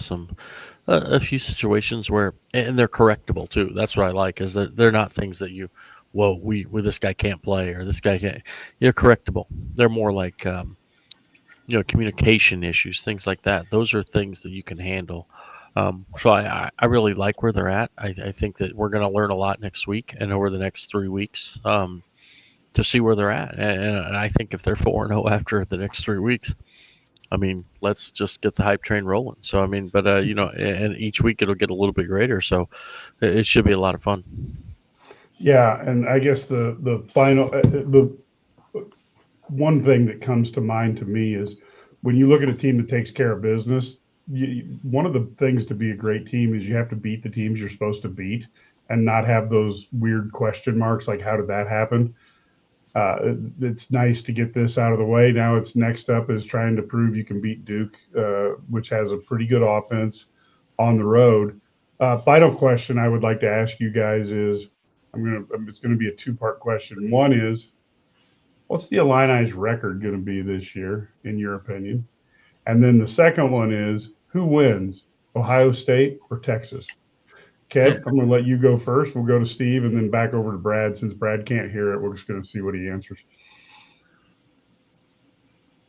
a few situations where, and they're correctable too. That's what I like, is that they're not things that you whoa, this guy can't play or this guy can't. You're correctable. They're more like communication issues, things like that. Those are things that you can handle. So I really like where they're at. I think that we're going to learn a lot next week and over the next 3 weeks to see where they're at. And I think if they're 4-0 after the next 3 weeks, I mean, let's just get the hype train rolling. So, I mean, but, and each week it'll get a little bit greater. So it should be a lot of fun. Yeah. And I guess the final, the one thing that comes to mind to me is when you look at a team that takes care of business, one of the things to be a great team is you have to beat the teams you're supposed to beat and not have those weird question marks like, how did that happen? It's nice to get this out of the way. Now it's next up is trying to prove you can beat Duke, which has a pretty good offense on the road. Final question I would like to ask you guys is, it's going to be a two-part question. One is, what's the Illini's record going to be this year, in your opinion? And then the second one is, who wins, Ohio State or Texas? Kev, I'm going to let you go first. We'll go to Steve and then back over to Brad. Since Brad can't hear it, we're just going to see what he answers.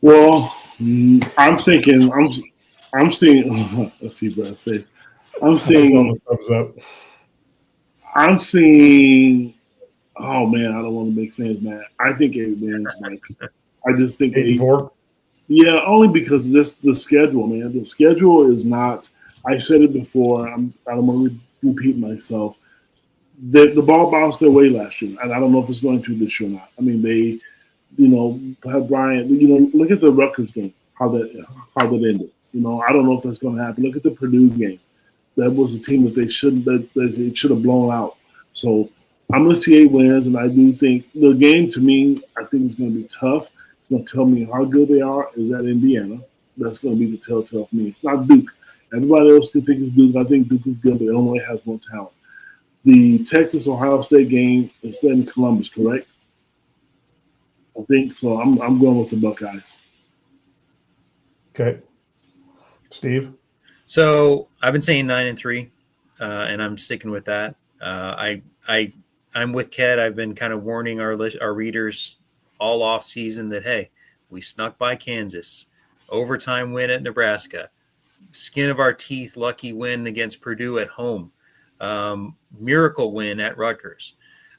Well, I'm thinking, I'm seeing, let's see Brad's face. I'm seeing, thumbs up. I'm seeing, oh man, I don't want to make fans mad. I think 8 wins, Mike. I just think 8-4. Yeah, only because the schedule, man. The schedule is not. I said it before. I don't want to repeat myself. The ball bounced their way last year, and I don't know if it's going to this year or not. I mean, they, have Bryant. Look at the Rutgers game. How that ended. I don't know if that's going to happen. Look at the Purdue game. That was a team that they should have blown out. So I'm going to see 8 wins, and I do think the game to me, I think it's going to be tough. It's going to tell me how good they are. Is that Indiana? That's going to be the telltale for me. It's not Duke. Everybody else could think it's Duke. I think Duke is good, but Illinois has more talent. The Texas-Ohio State game is set in Columbus, correct? I think so. I'm going with the Buckeyes. Okay. Steve? So I've been saying 9-3, and I'm sticking with that. I'm with Ked. I've been kind of warning our readers all off season that, hey, we snuck by Kansas, overtime win at Nebraska, skin of our teeth lucky win against Purdue at home, miracle win at Rutgers.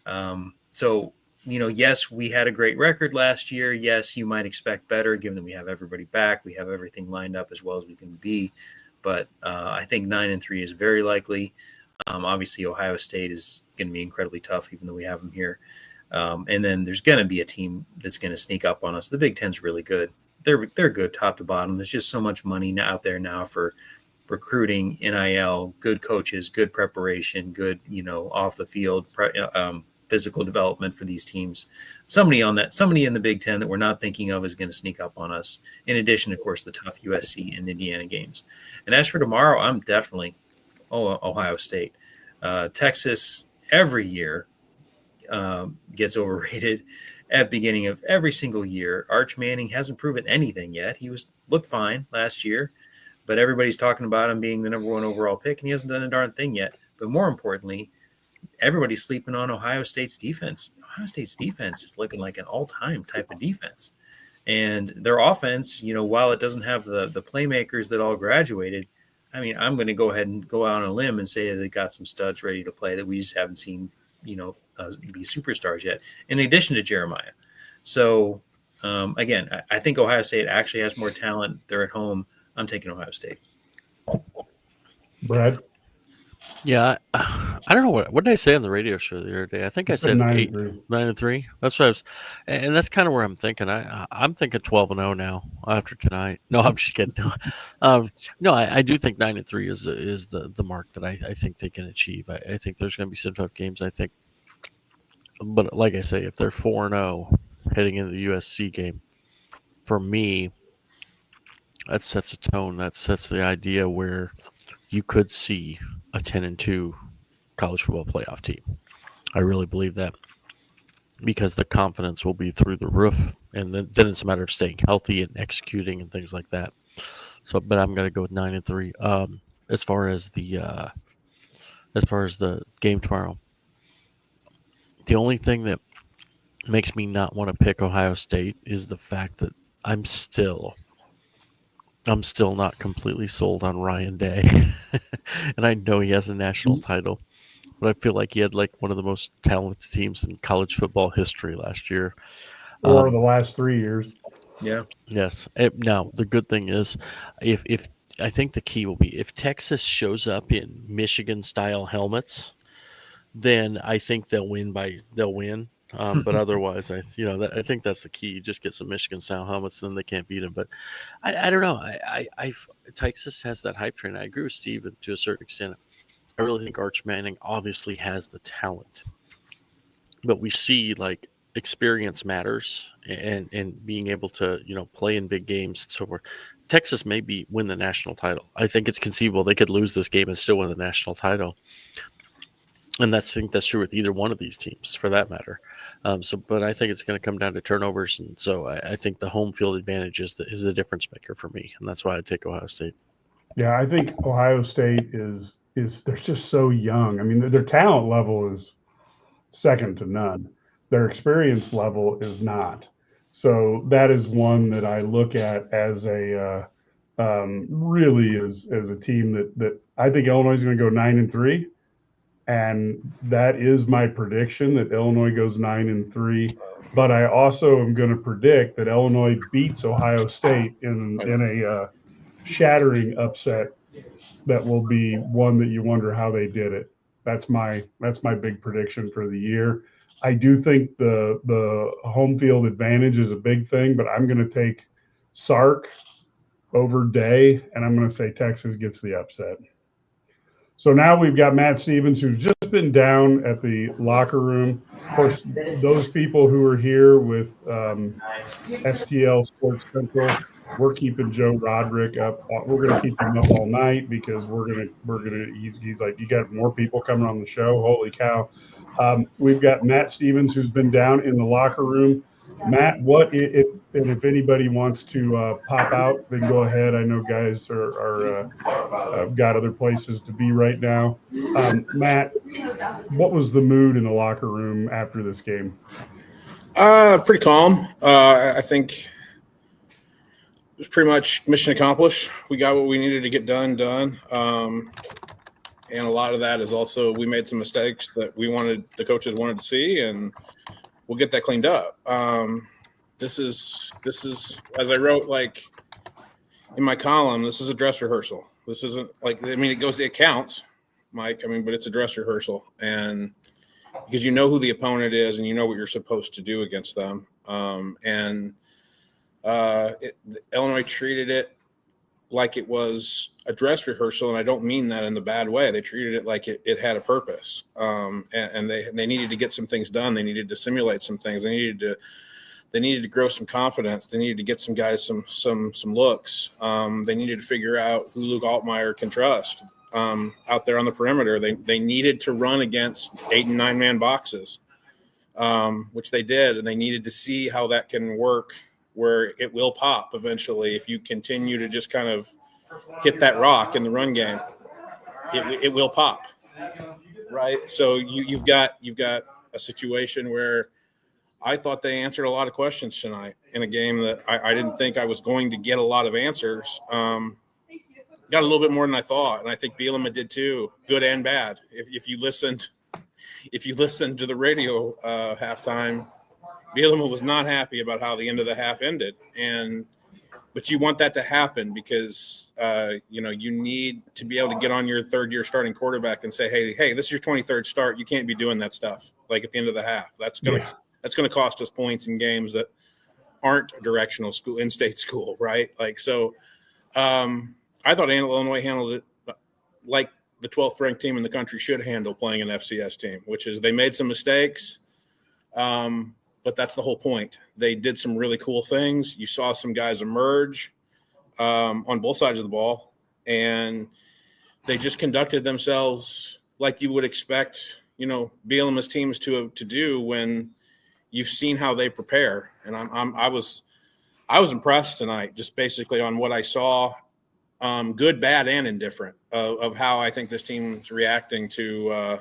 So yes, we had a great record last year. Yes, you might expect better given that we have everybody back. We have everything lined up as well as we can be. But I think 9-3 is very likely. Obviously, Ohio State is going to be incredibly tough, even though we have them here. And then there's going to be a team that's going to sneak up on us. The Big Ten's really good. They're good top to bottom. There's just so much money out there now for recruiting, NIL, good coaches, good preparation, good off the field physical development for these teams. Somebody in the Big Ten that we're not thinking of is going to sneak up on us. In addition, of course, the tough USC and Indiana games. And as for tomorrow, I'm definitely Ohio State. Texas every year gets overrated at the beginning of every single year. Arch Manning hasn't proven anything yet. He looked fine last year, but everybody's talking about him being the number 1 overall pick, and he hasn't done a darn thing yet. But more importantly, everybody's sleeping on Ohio State's defense. Ohio State's defense is looking like an all-time type of defense. And their offense, while it doesn't have the playmakers that all graduated, I mean, I'm going to go ahead and go out on a limb and say that they got some studs ready to play that we just haven't seen, be superstars yet, in addition to Jeremiah. So, again, I think Ohio State actually has more talent. They're at home. I'm taking Ohio State. Brad? Yeah, I don't know what did I say on the radio show the other day. I think I said 9-3. That's what I was, and that's kind of where I'm thinking. I'm thinking 12-0 now after tonight. No, I'm just kidding. No, I do think 9-3 is the mark that I think they can achieve. I think there's going to be some tough games. I think, but like I say, if they're 4-0 heading into the USC game, for me, that sets a tone. That sets the idea where you could see a 10-2 college football playoff team. I really believe that because the confidence will be through the roof, and then it's a matter of staying healthy and executing and things like that. So, but I'm going to go with 9-3. As far as the game tomorrow, The only thing that makes me not want to pick Ohio State is the fact that I'm still not completely sold on Ryan Day. And I know he has a national title, but I feel like he had like one of the most talented teams in college football history last year. Or the last 3 years. Yeah. Yes. Now, the good thing is if I think the key will be if Texas shows up in Michigan-style helmets, then I think they'll win. But otherwise, I think that's the key. You just get some Michigan-style helmets, then they can't beat them. But I don't know. Texas has that hype train. I agree with Steve to a certain extent. I really think Arch Manning obviously has the talent, but we see like experience matters and being able to play in big games and so forth. Texas may win the national title. I think it's conceivable they could lose this game and still win the national title. And I think that's true with either one of these teams, for that matter. But I think it's going to come down to turnovers, and so I think the home field advantage is the difference maker for me, and that's why I take Ohio State. Yeah, I think Ohio State is they're just so young. I mean, their talent level is second to none. Their experience level is not. So that is one that I look at as a really as a team that I think Illinois is going to go 9-3. And that is my prediction, that Illinois goes 9-3. But I also am going to predict that Illinois beats Ohio State in a shattering upset that will be one that you wonder how they did it. That's my big prediction for the year. I do think the home field advantage is a big thing, but I'm going to take Sark over Day, and I'm going to say Texas gets the upset. So now we've got Matt Stevens, who's just been down at the locker room. Of course, those people who are here with STL Sports Central, we're keeping Joe Roderick up. We're going to keep him up all night because he's like, you got more people coming on the show. Holy cow. We've got Matt Stevens, who's been down in the locker room. Matt, if anybody wants to pop out, then go ahead. I know guys are got other places to be right now. Matt, what was the mood in the locker room after this game? Pretty calm. I think it was pretty much mission accomplished. We got what we needed to get done. And a lot of that is also we made some mistakes that the coaches wanted to see, and we'll get that cleaned up. This is as I wrote like in my column, this is a dress rehearsal. This isn't like, it counts, Mike. But it's a dress rehearsal, and because you know who the opponent is and you know what you're supposed to do against them. Illinois treated it like it was a dress rehearsal, and I don't mean that in the bad way. They treated it like it had a purpose, and they needed to get some things done. They needed to simulate some things. They needed to grow some confidence. They needed to get some guys some looks. They needed to figure out who Luke Altmyer can trust out there on the perimeter. They needed to run against 8 and 9 man boxes, which they did, and they needed to see how that can work, where it will pop eventually if you continue to just kind of hit that rock in the run game. It will pop, right? So you've got a situation where I thought they answered a lot of questions tonight in a game that I didn't think I was going to get a lot of answers. Got a little bit more than I thought, and I think Bielema did too, good and bad. If you listened to the radio halftime, Bielema was not happy about how the end of the half ended, but you want that to happen because you need to be able to get on your third-year starting quarterback and say, hey, this is your 23rd start. You can't be doing that stuff like at the end of the half. That's going to cost us points in games that aren't directional school, in-state school, right? Like so. I thought Illinois handled it like the 12th ranked team in the country should handle playing an FCS team, which is they made some mistakes, but that's the whole point. They did some really cool things. You saw some guys emerge on both sides of the ball, and they just conducted themselves like you would expect, Bielema's teams to do when you've seen how they prepare. And I was impressed tonight, just basically on what I saw. Good, bad, and indifferent of how I think this team's reacting to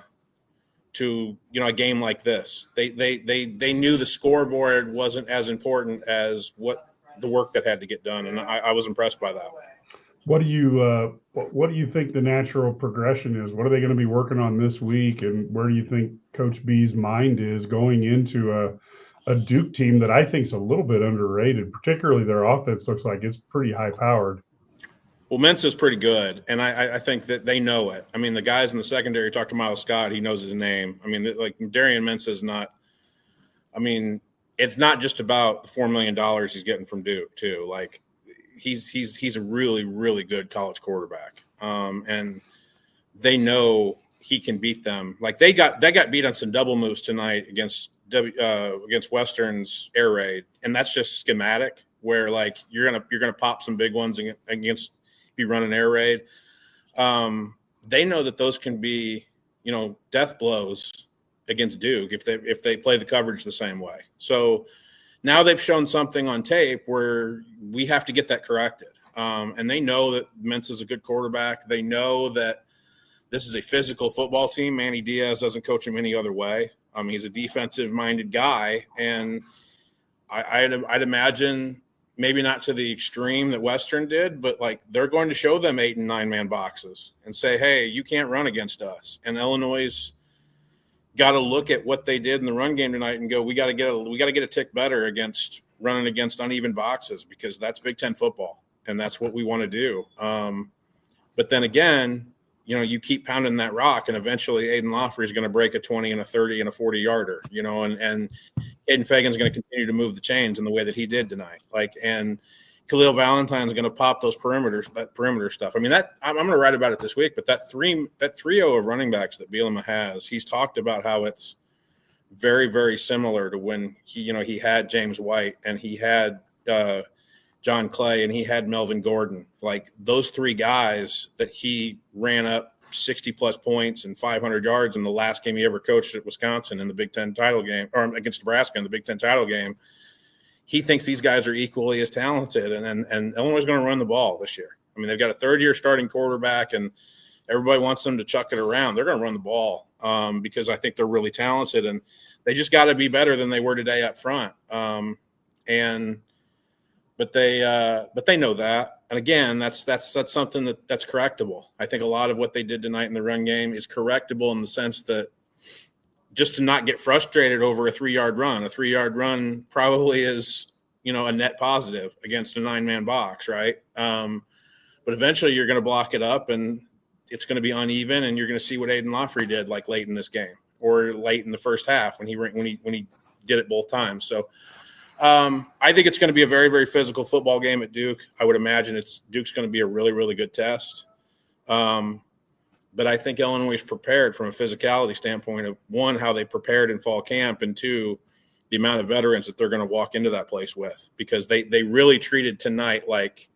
to a game like this. They knew the scoreboard wasn't as important as what the work that had to get done, and I was impressed by that. What do you think the natural progression is? What are they going to be working on this week, and where do you think Coach B's mind is going into a Duke team that I think is a little bit underrated? Particularly their offense looks like it's pretty high powered. Well, Mensa's pretty good, and I think that they know it. I mean, the guys in the secondary, talk to Miles Scott, he knows his name. I mean, like Darian Mensa's not – I mean, it's not just about the $4 million he's getting from Duke too. Like he's a really, really good college quarterback. And they know he can beat them. Like they got beat on some double moves tonight against Western's air raid. And that's just schematic where like you're going to pop some big ones against be running air raid. They know that those can be, death blows against Duke if they play the coverage the same way. So now they've shown something on tape where we have to get that corrected. And they know that Mensa's a good quarterback. They know that this is a physical football team. Manny Diaz doesn't coach him any other way. He's a defensive-minded guy, and I'd imagine maybe not to the extreme that Western did, but like they're going to show them 8- and 9-man boxes and say, hey, you can't run against us. And Illinois' got to look at what they did in the run game tonight and go, we got to get a tick better against running against uneven boxes, because that's Big Ten football and that's what we want to do. But then again, you keep pounding that rock, and eventually Aiden Loffrey is going to break a 20 and a 30 and a 40-yarder, and Aiden Fagan's going to continue to move the chains in the way that he did tonight. And Khalil Valentine's going to pop that perimeter stuff. I mean, I'm going to write about it this week, but that trio of running backs that Bielema has, he's talked about how it's very, very similar to when he had James White and he had John Clay and he had Melvin Gordon. Like those three guys that he ran up 60-plus points and 500 yards in the last game he ever coached at Wisconsin in the Big Ten title game, or against Nebraska in the Big Ten title game. He thinks these guys are equally as talented, and Illinois is going to run the ball this year. I mean, they've got a third-year starting quarterback, and everybody wants them to chuck it around. They're going to run the ball because I think they're really talented, and they just got to be better than they were today up front. But they know that, and again, that's something that's correctable. I think a lot of what they did tonight in the run game is correctable in the sense that just to not get frustrated over a 3-yard run. A 3-yard run probably is, a net positive against a 9-man box, right? But eventually you're going to block it up and it's going to be uneven, and you're going to see what Aiden Loffrey did like late in this game or late in the first half when he did it both times. So I think it's going to be a very, very physical football game at Duke. I would imagine Duke's going to be a really, really good test. But I think Illinois is prepared from a physicality standpoint of, one, how they prepared in fall camp, and two, the amount of veterans that they're going to walk into that place with, because they really treated tonight like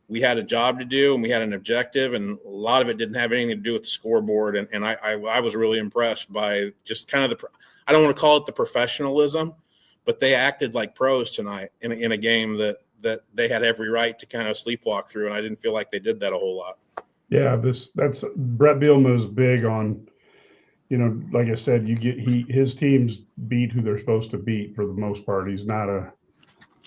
we had a job to do and we had an objective, and a lot of it didn't have anything to do with the scoreboard. And I was really impressed by just kind of I don't want to call it the professionalism, but they acted like pros tonight in a game that they had every right to kind of sleepwalk through, and I didn't feel like they did that a whole lot. Yeah, that's Brett Bielema is big on, like I said, his teams beat who they're supposed to beat for the most part. He's not a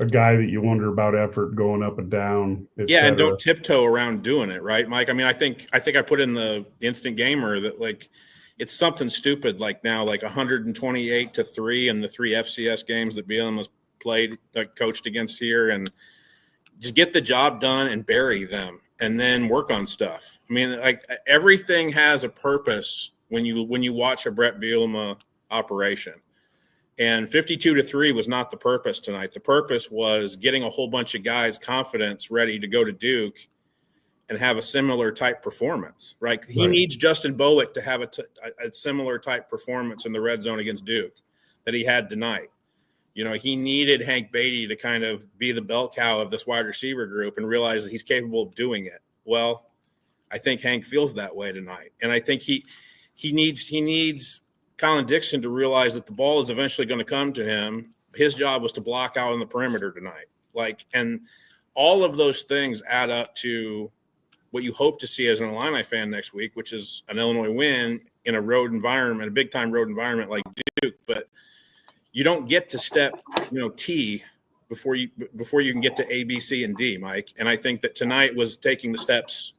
guy that you wonder about effort going up and down. Yeah, and don't tiptoe around doing it, right, Mike? I mean, I think I put in the Instant Gamer that like it's something stupid like now, like 128-3 in the 3 FCS games that Bielema's coached against here, and just get the job done and bury them, and then work on stuff. I mean, like everything has a purpose when you watch a Brett Bielema operation. And 52-3 was not the purpose tonight. The purpose was getting a whole bunch of guys confidence, ready to go to Duke and have a similar type performance, right? He needs Justin Bowick to have a similar type performance in the red zone against Duke that he had tonight. He needed Hank Beatty to kind of be the bell cow of this wide receiver group and realize that he's capable of doing it. Well, I think Hank feels that way tonight. And I think he needs Colin Dixon to realize that the ball is eventually going to come to him. His job was to block out on the perimeter tonight. And all of those things add up to what you hope to see as an Illini fan next week, which is an Illinois win in a road environment, a big time road environment like Duke. But you don't get to step, T before you can get to A, B, C, and D, Mike. And I think that tonight was taking the steps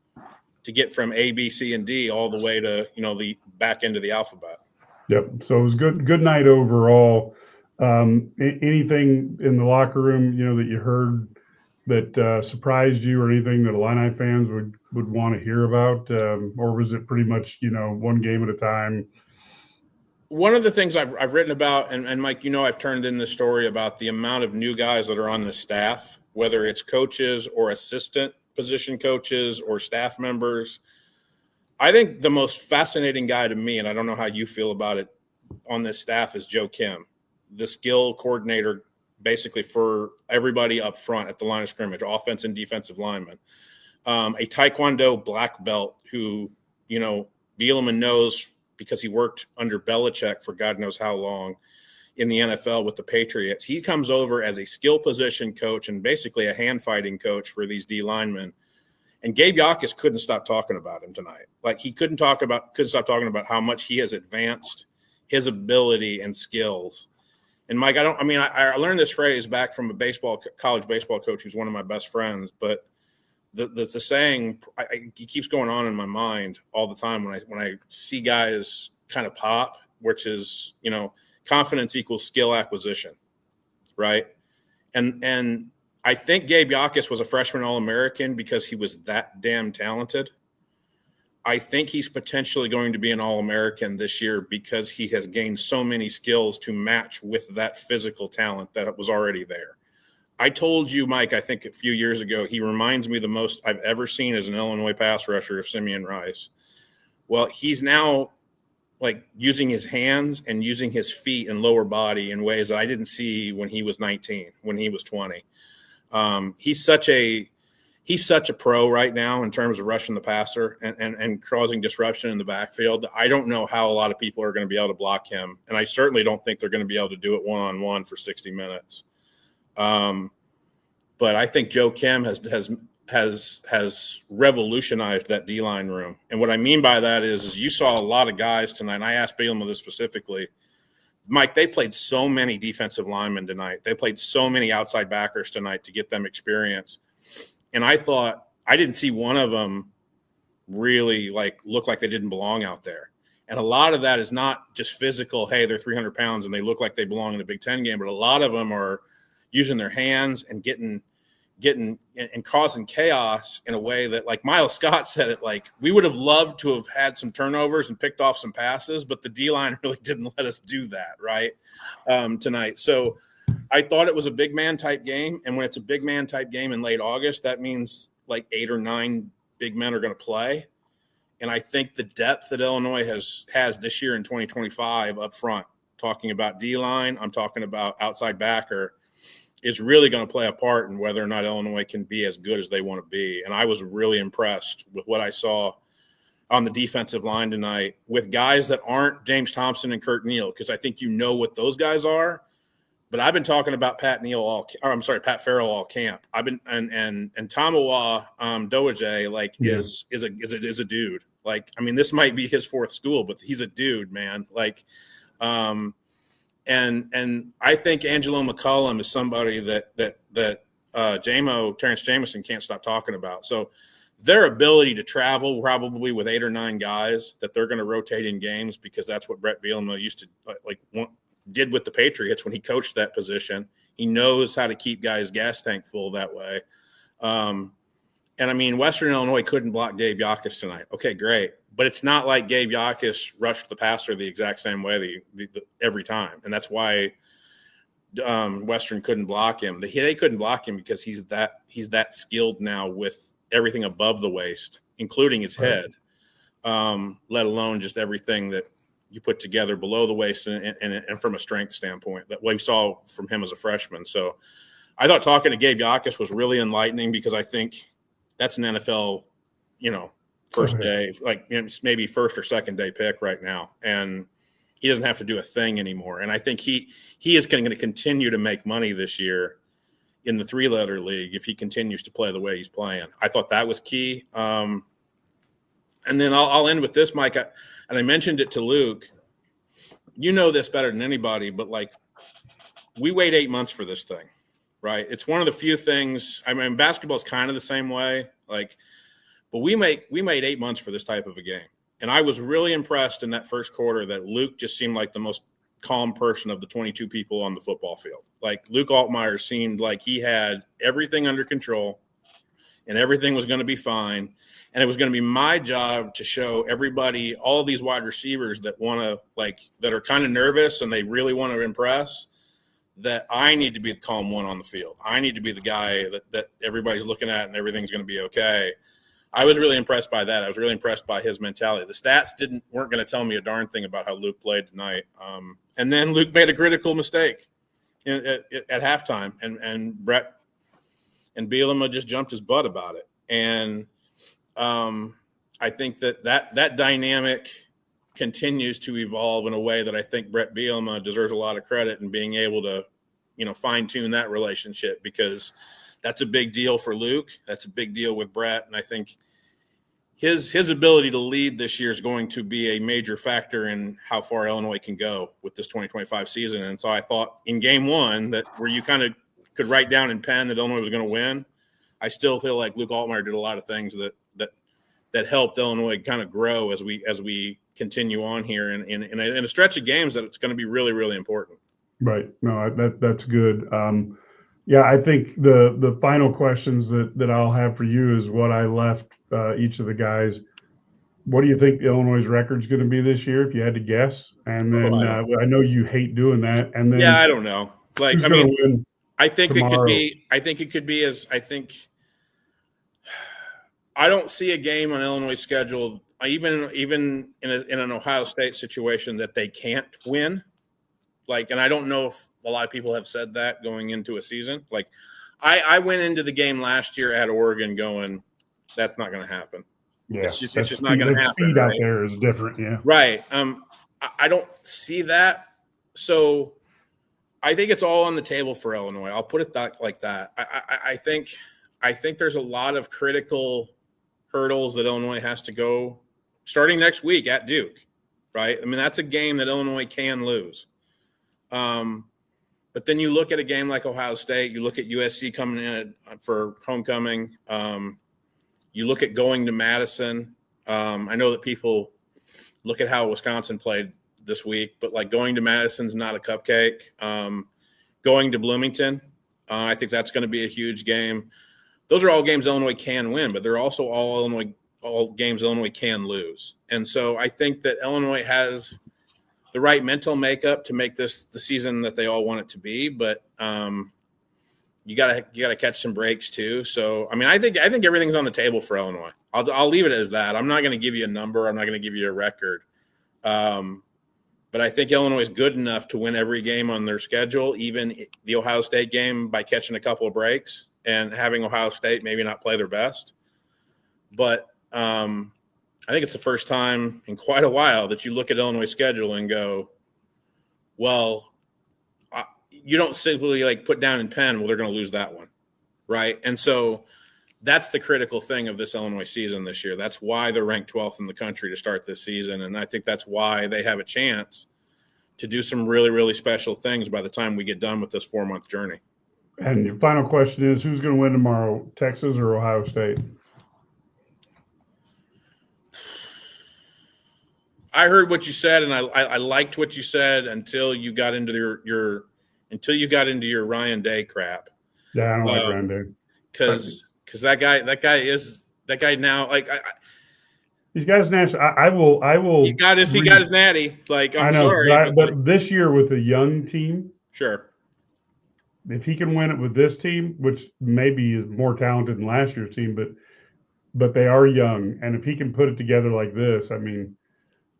to get from A, B, C, and D all the way to, the back end of the alphabet. Yep. So it was good night overall. Anything in the locker room, that you heard that surprised you, or anything that Illini fans would want to hear about? Or was it pretty much, one game at a time? One of the things I've written about, and Mike, I've turned in this story about the amount of new guys that are on the staff, whether it's coaches or assistant position coaches or staff members. I think the most fascinating guy to me, and I don't know how you feel about it on this staff, is Joe Kim, the skill coordinator basically for everybody up front at the line of scrimmage, offense and defensive linemen. A Taekwondo black belt who, Bielema knows because he worked under Belichick for God knows how long in the NFL with the Patriots. He comes over as a skill position coach and basically a hand fighting coach for these D linemen. And Gabe Yakus couldn't stop talking about him tonight. Like, he couldn't stop talking about how much he has advanced his ability and skills. And Mike, I learned this phrase back from a college baseball coach who's one of my best friends, but the saying, he keeps going on in my mind all the time when I see guys kind of pop, which is, confidence equals skill acquisition, right? And I think Gabe Yakus was a freshman All-American because he was that damn talented. I think he's potentially going to be an All-American this year because he has gained so many skills to match with that physical talent that was already there. I told you, Mike, I think a few years ago, he reminds me the most I've ever seen as an Illinois pass rusher of Simeon Rice. Well, he's now using his hands and using his feet and lower body in ways that I didn't see when he was 19, when he was 20. He's such a pro right now in terms of rushing the passer and causing disruption in the backfield. I don't know how a lot of people are going to be able to block him, and I certainly don't think they're going to be able to do it one-on-one for 60 minutes. But I think Joe Kim has revolutionized that D-line room. And what I mean by that is you saw a lot of guys tonight, and I asked Bielema this specifically. Mike, they played so many defensive linemen tonight. They played so many outside backers tonight to get them experience. And I thought I didn't see one of them really look like they didn't belong out there. And a lot of that is not just physical, hey, they're 300 pounds and they look like they belong in a Big Ten game, but a lot of them are using their hands and getting and causing chaos in a way that, like Miles Scott said it, we would have loved to have had some turnovers and picked off some passes, but the D-line really didn't let us do that, right, tonight. So I thought it was a big man type game, and when it's a big man type game in late August, that means 8 or 9 big men are going to play. And I think the depth that Illinois has this year in 2025 up front, talking about D-line, I'm talking about outside backer, is really going to play a part in whether or not Illinois can be as good as they want to be. And I was really impressed with what I saw on the defensive line tonight with guys that aren't James Thompson and Kurt Neal, because I think what those guys are. But I've been talking about Pat Farrell all camp. I've been and Tamawa Dowaje is a dude. This might be his fourth school, but he's a dude, man. And I think Angelo McCullum is somebody that Terrence Jamison can't stop talking about. So their ability to travel probably with 8 or 9 guys that they're going to rotate in games, because that's what Brett Bielema used to did with the Patriots when he coached that position. He knows how to keep guys' gas tank full that way. Western Illinois couldn't block Gabe Yakus tonight. Okay, great. But it's not like Gabe Yakus rushed the passer the exact same way every time. And that's why Western couldn't block him. They couldn't block him because he's that skilled now with everything above the waist, including his head, let alone just everything that you put together below the waist and from a strength standpoint that we saw from him as a freshman. So I thought talking to Gabe Yakus was really enlightening, because I think that's an NFL, first day, maybe first or second day pick right now. And he doesn't have to do a thing anymore. And I think he is going to continue to make money this year in the 3-letter league if he continues to play the way he's playing. I thought that was key. And then I'll end with this, Mike. And I mentioned it to Luke. You know this better than anybody, but like we wait 8 months for this thing, right? It's one of the few things. I mean, basketball is kind of the same way. Like, but we made 8 months for this type of a game. And I was really impressed in that first quarter that Luke just seemed like the most calm person of the 22 people on the football field. Like Luke Altmyer seemed like he had everything under control and everything was going to be fine. And it was going to be my job to show everybody, all of these wide receivers that want to that are kind of nervous and they really want to impress, that I need to be the calm one on the field. I need to be the guy that everybody's looking at and everything's going to be okay. I was really impressed by that. I was really impressed by his mentality. The stats weren't going to tell me a darn thing about how Luke played tonight. And then Luke made a critical mistake at halftime, and Brett and Bielema just jumped his butt about it. And I think that dynamic continues to evolve in a way that I think Brett Bielema deserves a lot of credit in being able to, fine tune that relationship, because that's a big deal for Luke. That's a big deal with Brett. And I think his ability to lead this year is going to be a major factor in how far Illinois can go with this 2025 season. And so I thought in game one that where you kind of could write down in pen that Illinois was going to win, I still feel like Luke Altmyer did a lot of things that helped Illinois kind of grow as we continue on here in a stretch of games that it's going to be really, really important. Right. No, that's good. Yeah, I think the final questions that I'll have for you is what I left each of the guys. What do you think Illinois' record's going to be this year, if you had to guess? And then I know you hate doing that. And then I don't know. Like, I mean, I think tomorrow? it could be as I think. I don't see a game on Illinois' schedule, even in an Ohio State situation, that they can't win. Like, and I don't know if a lot of people have said that going into a season. Like, I went into the game last year at Oregon going, that's not going to happen. Yeah, it's just not going to happen. Speed right? out there is different. Yeah. Right. I don't see that. So I think it's all on the table for Illinois. I'll put it like that. I think there's a lot of critical hurdles that Illinois has to go starting next week at Duke. Right. I mean, that's a game that Illinois can lose. But then you look at a game like Ohio State, you look at USC coming in for homecoming. You look at going to Madison. I know that people look at how Wisconsin played this week, but like going to Madison's not a cupcake. Going to Bloomington, I think that's going to be a huge game. Those are all games Illinois can win, but they're also all games Illinois can lose. And so I think that Illinois has the right mental makeup to make this the season that they all want it to be, but you gotta catch some breaks too. So I mean, I think everything's on the table for Illinois. I'll leave it as that. I'm not going to give you a number. I'm not going to give you a record. But I think Illinois is good enough to win every game on their schedule, even the Ohio State game, by catching a couple of breaks and having Ohio State maybe not play their best. But I think it's the first time in quite a while that you look at Illinois' schedule and go, well, you don't simply like put down in pen, well, they're going to lose that one, right? And so that's the critical thing of this Illinois season this year. That's why they're ranked 12th in the country to start this season, and I think that's why they have a chance to do some really, really special things by the time we get done with this 4-month journey. And your final question is, who's going to win tomorrow, Texas or Ohio State? I heard what you said, and I liked what you said until you got into your Ryan Day crap. Yeah, I don't like Ryan Day because that guy now, like he's got his national. I will. He got his natty. Like, I'm sorry, but this year with a young team, sure. If he can win it with this team, which maybe is more talented than last year's team, but they are young, and if he can put it together like this, I mean,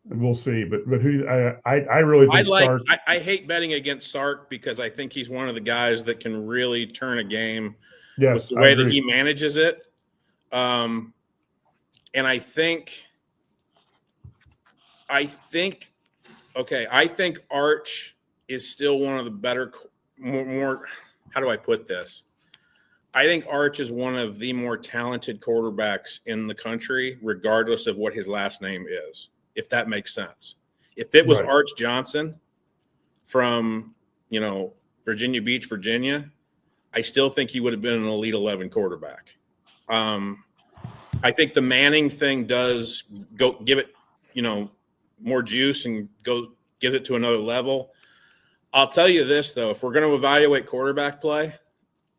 we'll see. But who I really think Sark. I hate betting against Sark because I think he's one of the guys that can really turn a game. Yes, with the way that he manages it. And I think Arch is still one of the better, more how do I put this? I think Arch is one of the more talented quarterbacks in the country, regardless of what his last name is, if that makes sense. If it was Right. Arch Johnson from, Virginia Beach, Virginia, I still think he would have been an Elite 11 quarterback. I think the Manning thing does go give it, more juice and go give it to another level. I'll tell you this, though, if we're going to evaluate quarterback play,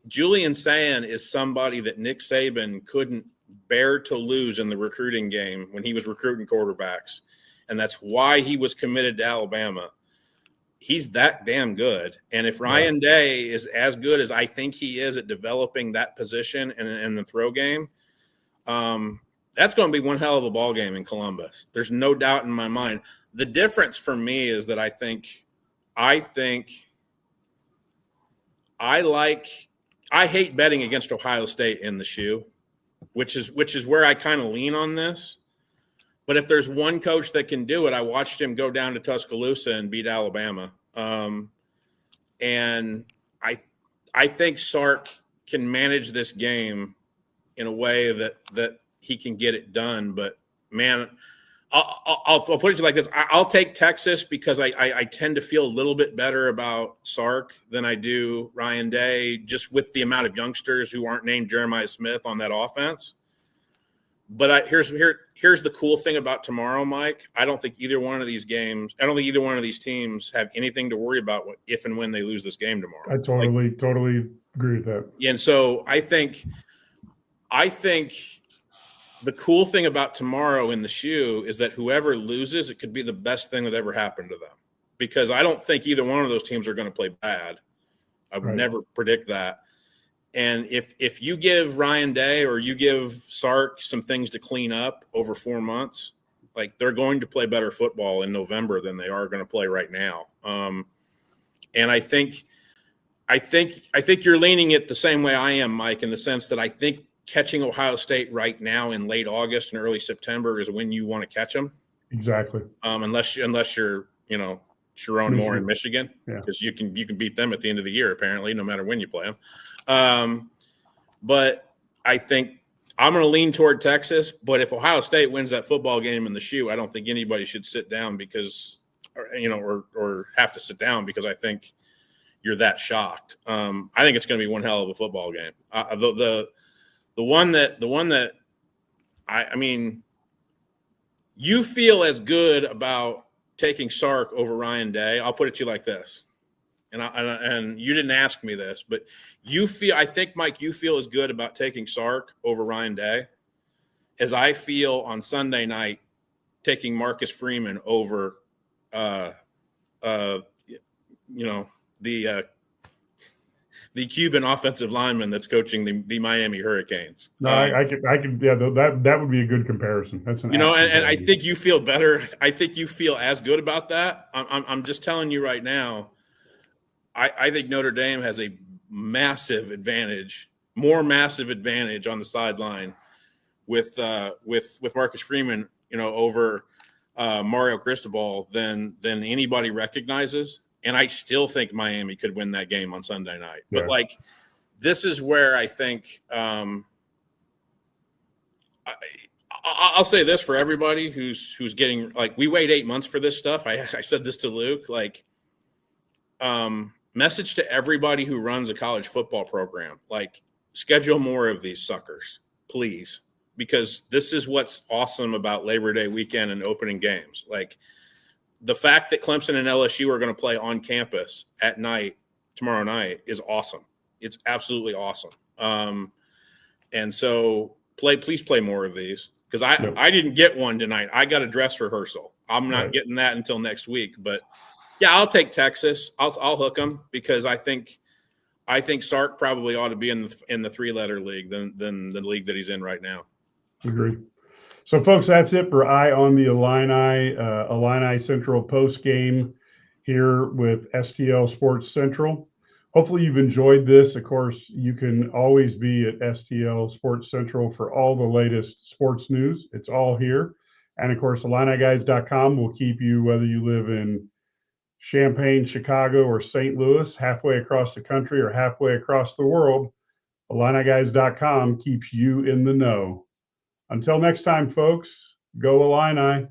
Julian Sayin is somebody that Nick Saban couldn't bear to lose in the recruiting game when he was recruiting quarterbacks. And that's why he was committed to Alabama. He's that damn good. And if Ryan Day is as good as I think he is at developing that position and the throw game, that's going to be one hell of a ball game in Columbus. There's no doubt in my mind. The difference for me is that I hate betting against Ohio State in the shoe, which is where I kind of lean on this. But if there's one coach that can do it, I watched him go down to Tuscaloosa and beat Alabama. And I think Sark can manage this game in a way that he can get it done. But man, I'll put it to you like this. I'll take Texas because I tend to feel a little bit better about Sark than I do Ryan Day, just with the amount of youngsters who aren't named Jeremiah Smith on that offense. But here's the cool thing about tomorrow, Mike. I don't think either one of these teams have anything to worry about if and when they lose this game tomorrow. I totally agree with that. And so I think the cool thing about tomorrow in the shoe is that whoever loses, it could be the best thing that ever happened to them, because I don't think either one of those teams are going to play bad. I would never predict that. And if you give Ryan Day or you give Sark some things to clean up over 4 months, like, they're going to play better football in November than they are going to play right now. And I think you're leaning it the same way I am, Mike, in the sense that I think catching Ohio State right now in late August and early September is when you want to catch them. Exactly. Unless you're, Sharon Moore in Michigan, because you can beat them at the end of the year, apparently, no matter when you play them. But I think I'm going to lean toward Texas. But if Ohio State wins that football game in the shoe, I don't think anybody should sit down or have to sit down because I think you're that shocked. I think it's going to be one hell of a football game. The one that I mean, you feel as good about taking Sark over Ryan Day. I'll put it to you like this, and you didn't ask me this, but I think, Mike, you feel as good about taking Sark over Ryan Day as I feel on Sunday night taking Marcus Freeman over, the Cuban offensive lineman that's coaching the Miami Hurricanes. No, I can. Yeah, that would be a good comparison. That's and I think you feel better. I think you feel as good about that. I'm just telling you right now. I think Notre Dame has a massive advantage on the sideline with Marcus Freeman, over Mario Cristobal than anybody recognizes. And I still think Miami could win that game on Sunday night. But this is where I think I'll say this for everybody who's getting, we wait 8 months for this stuff. I said this to Luke, message to everybody who runs a college football program, schedule more of these suckers, please, because this is what's awesome about Labor Day weekend and opening games. The fact that Clemson and LSU are going to play on campus at night tomorrow night is awesome. It's absolutely awesome. And so please play more of these, because I didn't get one tonight. I got a dress rehearsal. I'm not getting that until next week. But I'll take Texas. I'll hook them, because I think Sark probably ought to be in the 3-letter league than the league that he's in right now. Agreed. So, folks, that's it for Eye on the Illini, Illini Central Postgame here with STL Sports Central. Hopefully you've enjoyed this. Of course, you can always be at STL Sports Central for all the latest sports news. It's all here. And, of course, IlliniGuys.com will keep you, whether you live in Champaign, Chicago, or St. Louis, halfway across the country or halfway across the world, IlliniGuys.com keeps you in the know. Until next time, folks, go Illini.